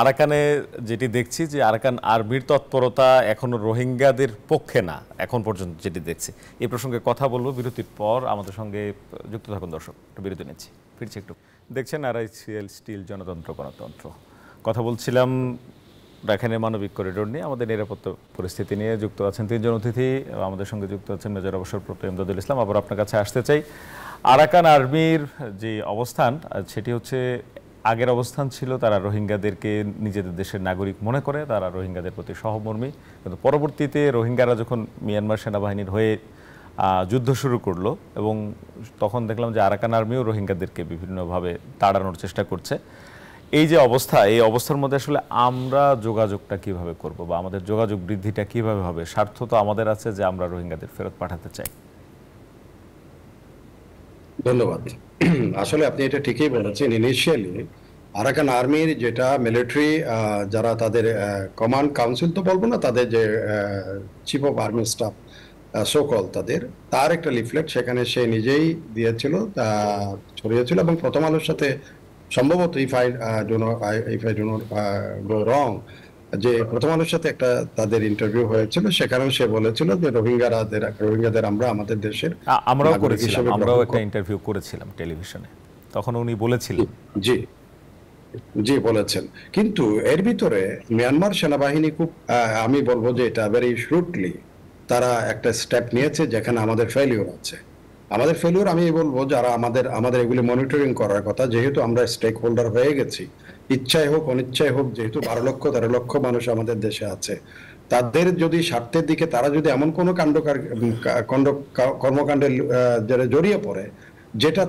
আরাকানে যেটি দেখছি যে আরাকান আর্মির তৎপরতা এখনো রোহিঙ্গাদের পক্ষে না এখন পর্যন্ত যেটি দেখছি। এই প্রসঙ্গে কথা বলবো বিরতির পর। আমাদের সঙ্গে যুক্ত থাকুন দর্শক, একটু বিরতি নিচ্ছি, ফিরছি একটু। দেখছেন RICL স্টিল জনতন্ত্র গণতন্ত্র। কথা বলছিলাম রাখাইনের মানবিক করিডোর নিয়ে, আমাদের নিরাপত্তা পরিস্থিতি নিয়ে। যুক্ত আছেন 3 জন অতিথি, আমাদের সঙ্গে যুক্ত আছেন মেজর অবসরপ্রাপ্ত ইমদাদুল ইসলাম। আবার আপনার কাছে আসতে চাই, আরাকান আর্মির যে অবস্থান সেটি হচ্ছে আগের অবস্থান ছিল, তারা রোহিঙ্গাদেরকে নিজেদের দেশের নাগরিক মনে করে, তারা রোহিঙ্গাদের প্রতি সহমর্মী। কিন্তু পরবর্তীতে রোহিঙ্গারা যখন মিয়ানমার সেনাবাহিনীর হয়ে যুদ্ধ শুরু করলো, এবং তখন দেখলাম যে আরাকান আর্মিও রোহিঙ্গাদেরকে বিভিন্নভাবে তাড়ানোর চেষ্টা করছে। এই যে অবস্থা, এই অবস্থার মধ্যে আসলে আমরা যোগাযোগটা কিভাবে করব, বা আমাদের যোগাযোগ বৃদ্ধিটা কিভাবে হবে? স্বার্থ তো আমাদের আছে যে আমরা রোহিঙ্গাদের ফেরত পাঠাতে চাই। ধন্যবাদ। আসলে আপনি এটা ঠিকই বলেছেন। ইনিশিয়ালি আরাকান আর্মির যেটা মিলিটারি যারা তাদের কমান্ড কাউন্সিল তো বলবো না, তাদের যে চিফ অফ আর্মি স্টাফ সোকল, তার একটা লিফলেট সেখানে সে নিজেই দিয়েছিল, ছড়িয়েছিল, এবং প্রথম আলোর সাথে সম্ভবত ইফ আই ডোন্ট গো রং, যে প্রথম আলোর সাথে একটা তাদের ইন্টারভিউ হয়েছিল, সেখানেও সে বলেছিল যে রোহিঙ্গাদের আমরা আমাদের দেশের আমরাও একটা ইন্টারভিউ করেছিলাম টেলিভিশনে, তখন উনি বলেছিলেন। জি বলেছেন। কিন্তু এর ভিতরে মিয়ানমার সেনাবাহিনী খুব, আমি বলবো যে এটা ভেরি শ্রুটলি তারা একটা স্টেপ নিয়েছে যেখানে আমাদের ফেলিওর আছে। আমাদের ফেলিওর আমি বলবো যারা আমাদের এগুলি মনিটরিং করার কথা, যেহেতু আমরা স্টেক হোল্ডার হয়ে গেছি, ইচ্ছায় হোক অনিচ্ছায় হোক, যেহেতু 12-13 লক্ষ মানুষ আমাদের দেশে আছে, তাদের যদি স্বার্থের দিকে তারা যদি এমন কোনো কর্মকাণ্ডে জড়িয়ে পড়ে যেটা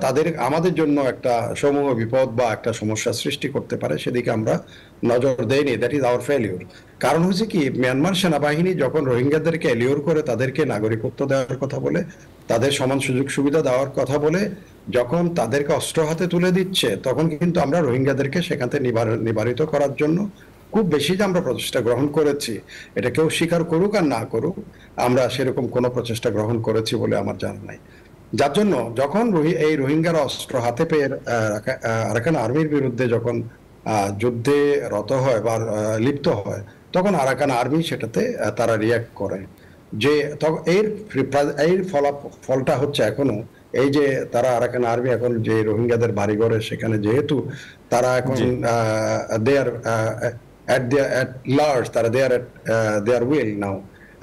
আমাদের জন্য একটা সমূহ বিপদ বা একটা সমস্যা সৃষ্টি করতে পারে, সেদিকে আমরা নজর দেইনি। That is our failure. কারণ হচ্ছে কি, মিয়ানমার সেনাবাহিনী যখন রোহিঙ্গাদেরকে এলিওর করে, তাদেরকে নাগরিকত্ব দেওয়ার কথা বলে, তাদের সমান সুযোগ সুবিধা দেওয়ার কথা বলে, যখন তাদেরকে অস্ত্র হাতে তুলে দিচ্ছে, তখন কিন্তু আমরা রোহিঙ্গাদেরকে সেখান থেকে নিবারিত করার জন্য খুব বেশি যে আমরা প্রচেষ্টা গ্রহণ করেছি, এটা কেউ স্বীকার করুক আর না করুক, আমরা সেরকম কোনো প্রচেষ্টা গ্রহণ করেছি বলে আমার জানা নাই। যার জন্য যখন এই রোহিঙ্গারা অস্ত্র হাতে পেয়ে আরাকান আর্মির বিরুদ্ধে যখন যুদ্ধে রত হয় বা লিপ্ত হয়, তখন আরাকান আর্মি সেটাতে তারা রিয়াক্ট করে। যে এর ফলটা হচ্ছে এখনো এই যে তারা আরাকান আর্মি এখন যে রোহিঙ্গাদের বাড়িঘরে সেখানে যেহেতু তারা এখন দে আর at large, তারা দে আর উইল নাও,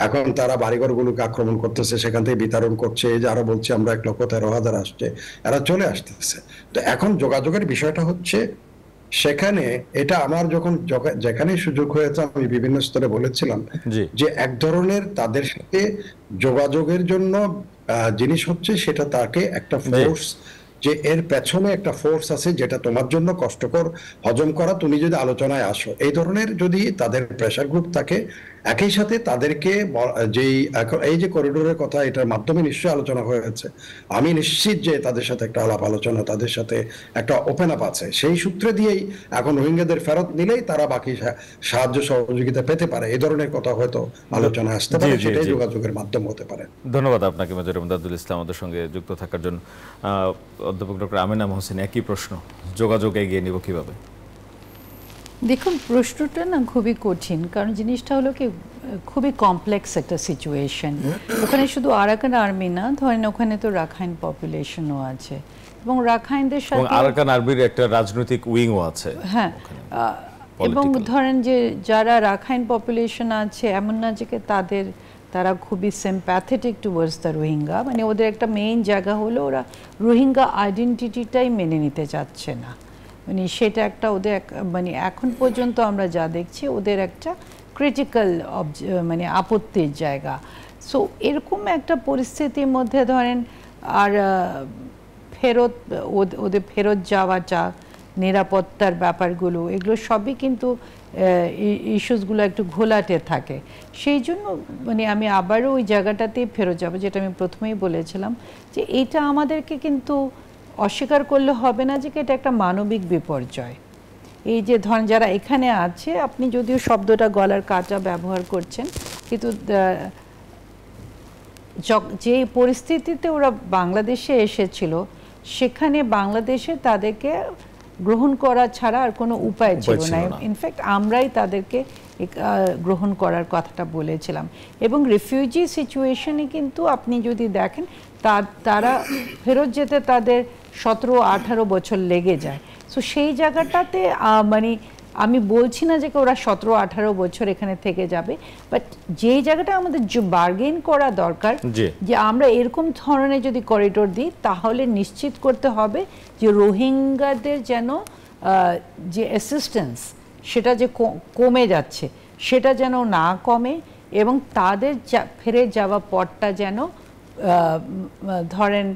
এখন তারা বাড়িঘরগুলোকে আক্রমণ করতেছে, সেখান থেকে বিতরণ করছে। এই যে আরো বলছে আমরা 1,13,000 আসছে, এরা চলে আসতেছে। তো এখন যোগাযোগের বিষয়টা হচ্ছে সেখানে, এটা আমার যেখানে সুযোগ হয়েছে আমি বিভিন্ন স্তরে বলেছিলাম যে এক ধরনের তাদের সাথে যোগাযোগের জন্য জিনিস হচ্ছে সেটা তাকে একটা ফোর্স, যে এর পেছনে একটা ফোর্স আছে যেটা তোমার জন্য কষ্টকর হজম করা, তুমি যদি আলোচনায় আসো, এই ধরনের যদি তাদের প্রেসার গ্রুপ থাকে। একই সাথে তাদেরকে এই যে করিডোরের কথা, এটার মাধ্যমে নিশ্চয়ই আলোচনা হয়েছে, আমি নিশ্চিত যে তাদের সাথে একটা আলাপ আলোচনা, তাদের সাথে একটা ওপেন আপ আছে। সেই সূত্রে দিয়েই এখন রোহিঙ্গাদের ফেরত নিলেই তারা বাকি সাহায্য সহযোগিতা পেতে পারে, এই ধরনের কথা হয়তো আলোচনা আসতে পারে, সেটাই যোগাযোগের মাধ্যম হতে পারে। ধন্যবাদ আপনাকে মেজর ইমদাদুল ইসলাম আমাদের সঙ্গে যুক্ত থাকার জন্য। অধ্যাপক ডক্টর আমেনা মহসিন, একই প্রশ্ন, যোগাযোগ এগিয়ে নিব কিভাবে? দেখুন, প্রশ্নটা না খুবই কঠিন, কারণ জিনিসটা হলো কি খুবই কমপ্লেক্স একটা সিচুয়েশন। ওখানে শুধু আরাকান আর্মি না, ধরেন ওখানে তো রাখাইন পপুলেশনও আছে, এবং রাখাইনদের সাথে আরাকান আর্মির একটা রাজনৈতিক উইংও আছে। হ্যাঁ, এবং ধরেন যে যারা রাখাইন পপুলেশন আছে, এমন না যে তারা খুবই সিম্প্যাথেটিক টুয়ার্ডস দ্য রোহিঙ্গা, মানে ওদের একটা মেইন জায়গা হলো ওরা রোহিঙ্গা আইডেন্টিটিটাই মেনে নিতে চাচ্ছে না। মানে সেটা একটা ওদের মানে এখন পর্যন্ত আমরা যা দেখছি ওদের একটা ক্রিটিক্যাল মানে আপত্তির জায়গা। সো এরকম একটা পরিস্থিতির মধ্যে ধরেন আর ওদের ফেরত যাওয়াটা, নিরাপত্তার ব্যাপারগুলো, এগুলো সবই কিন্তু ইস্যুসগুলো একটু ঘোলাটে থাকে। সেই জন্য মানে আমি আবারও ওই জায়গাটাতেই ফেরত যাব, যেটা আমি প্রথমেই বলেছিলাম, যে এইটা আমাদেরকে কিন্তু অস্বীকার করলে হবে না যে এটা একটা মানবিক বিপর্যয়। এই যে ধরেন যারা এখানে আছে, আপনি যদিও শব্দটা গলার কাটা ব্যবহার করছেন, কিন্তু যে পরিস্থিতিতে ওরা বাংলাদেশে এসেছিল, সেখানে বাংলাদেশে তাদেরকে গ্রহণ করা ছাড়া আর কোনো উপায় ছিল না। ইনফ্যাক্ট আমরাই তাদেরকে গ্রহণ করার কথাটা বলেছিলাম। এবং রিফিউজি সিচুয়েশনে কিন্তু আপনি যদি দেখেন, তারা ফেরত যেতে তাদের 17-18 বছর লেগে যায়। সো সেই জায়গাটাতে মানে আমি বলছি না যে ওরা 17-18 বছর এখানে থেকে যাবে, বাট যেই জায়গাটা আমাদের বার্গেন করা দরকার, যে আমরা এরকম ধরনের যদি করিডোর দিই, তাহলে নিশ্চিত করতে হবে যে রোহিঙ্গাদের যেন যে অ্যাসিস্ট্যান্স সেটা যে কমে যাচ্ছে, সেটা যেন না কমে, এবং তাদের ফিরে যাওয়া পথটা যেন ধরেন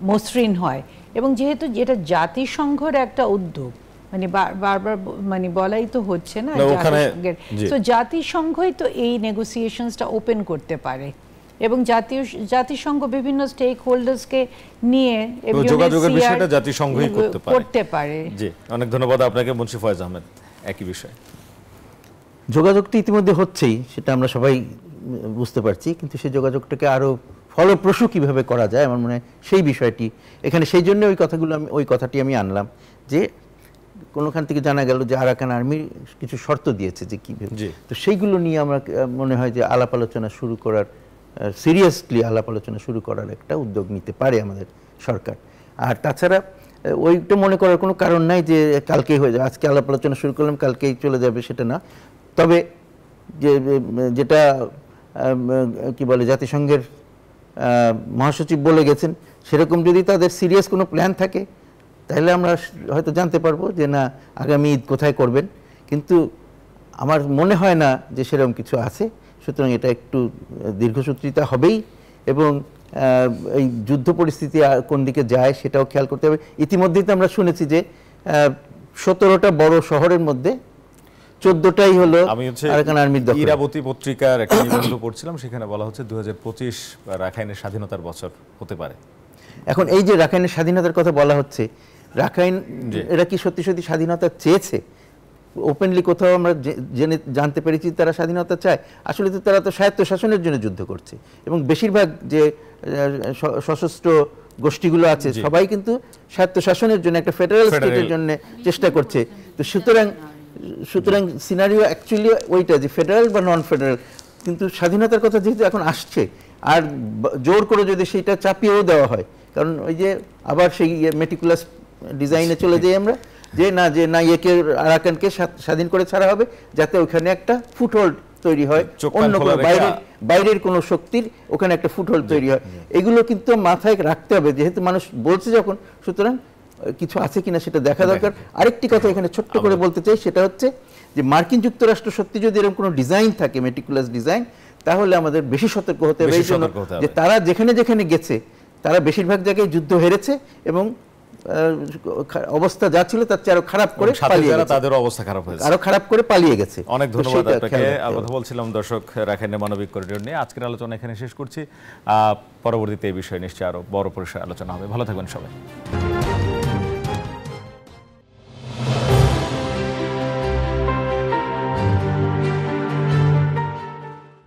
মসৃণ হয়। এবং যেহেতু এটা জাতিসংঘের একটা উদ্যোগ, মানে বারবার মানে বলাই তো হচ্ছে না, তো জাতিসংঘই তো এই নেগোসিয়েশনসটা ওপেন করতে পারে, এবং জাতিসংঘ বিভিন্ন স্টেক হোল্ডার্সকে নিয়ে যোগাযোগের বিষয়টা জাতিসংঘই করতে পারে। জি, অনেক ধন্যবাদ আপনাকে। মুন্সি ফয়েজ আহমেদ, একই বিষয়। যোগাযোগটি ইতিমধ্যে হচ্ছেই, সেটা আমরা সবাই বুঝতে পারছি, কিন্তু সেই যোগাযোগটাকে আরো ফলপ্রসূ কিভাবে করা যায়, আমার মনে হয় সেই বিষয়টি এখানে, সেই জন্য ওই কথাটি আমি আনলাম, যে কোনোখান থেকে জানা গেল যে আরাকান আর্মি কিছু শর্ত দিয়েছে যে কিভাবে, তো সেইগুলো নিয়ে আমরা মনে হয় যে আলাপ আলোচনা শুরু করার, সিরিয়াসলি আলাপ আলোচনা শুরু করার একটা উদ্যোগ নিতে পারে আমাদের সরকার। আর তাছাড়া ওইটা মনে করার কোনো কারণ নাই যে কালকেই হয়ে যাবে, আজকে আলাপ আলোচনা শুরু করলাম কালকেই চলে যাবে, সেটা না। তবে যেটা কি বলে জাতিসংঘের মহাসচিব বলে গেছেন, সেরকম যদি তাদের সিরিয়াস কোনো প্ল্যান থাকে, তাহলে আমরা হয়তো জানতে পারবো যে না আগামী ঈদ কোথায় করবেন, কিন্তু আমার মনে হয় না যে সেরকম কিছু আছে। সুতরাং এটা একটু দীর্ঘসূত্রিতা হবেই, এবং এই যুদ্ধ পরিস্থিতি কোন দিকে যায় সেটাও খেয়াল করতে হবে। ইতিমধ্যেই তো আমরা শুনেছি যে 17টা বড় শহরের মধ্যে 14টাই হলো আরাকান আর্মির দখলে। ইরাবতী পত্রিকার একটা নিবন্ধ পড়ছিলাম, সেখানে বলা হচ্ছে 2025 রাখাইনের স্বাধীনতার বছর হতে পারে। এখন এই যে রাখাইনের স্বাধীনতার কথা বলা হচ্ছে, রাখাইন এরা কি সত্যি সত্যি স্বাধীনতা চেয়েছে? ওপেনলি কোথাও আমরা জানতে পেরেছি তারা স্বাধীনতা চায়? আসলে তো তারা তো স্বায়ত্ত শাসনের জন্য যুদ্ধ করছে, এবং বেশিরভাগ যে সশস্ত্র গোষ্ঠীগুলো আছে সবাই কিন্তু স্বায়ত্তশাসনের জন্য একটা ফেডারেল স্টেটের জন্য চেষ্টা করছে। তো সুতরাং সিনারিও অ্যাকচুয়ালি ওইটা যে ফেডারেল বা নন ফেডারেল, কিন্তু স্বাধীনতার কথা যেহেতু এখন আসছে আর জোর করে যদি সেটা চাপিয়েও দেওয়া হয়, কারণ ওই যে আবার সেই মেটিকুলাস ডিজাইনে চলে যাই আমরা, যে না একে আরাকানকে স্বাধীন করে ছাড়া হবে যাতে ওখানে একটা ফুটহোল্ড তৈরি হয়, অন্য কোনো বাইরের কোনো শক্তির ওখানে একটা ফুটহোল্ড তৈরি হয়। এগুলো কিন্তু মাথায় রাখতে হবে, যেহেতু মানুষ বলছে যখন, সুতরাং কিছু আছে কিনা সেটা দেখা দরকার। আরেকটি কথা এখানে ছোট্ট করে বলতে চাই, সেটা হচ্ছে যে মার্কিন যুক্তরাষ্ট্র সত্যি যদি এরকম কোনো ডিজাইন থাকে, মেটিকুলাস ডিজাইন, তাহলে আমাদের বেশি সতর্ক হতে হবে, এই জন্য যে তারা যেখানে যেখানে গেছে তারা বেশিরভাগ জায়গায় যুদ্ধ হেরেছে এবং অবস্থা যা ছিল তার চেয়ে আরো খারাপ করে পালিয়ে গেছে, তাদের অবস্থা খারাপ হয়েছে, আরো খারাপ করে পালিয়ে গেছে। অনেক ধন্যবাদ আপনাকে। কথা বলছিলাম দর্শক রাখাইনের মানবিক করিডোর নিয়ে। আজকের আলোচনা এখানে শেষ করছি। পরবর্তীতে এই বিষয়ে নিশ্চয়ই আরো বড় পরিসরে আলোচনা হবে। ভালো থাকবেন সবাই।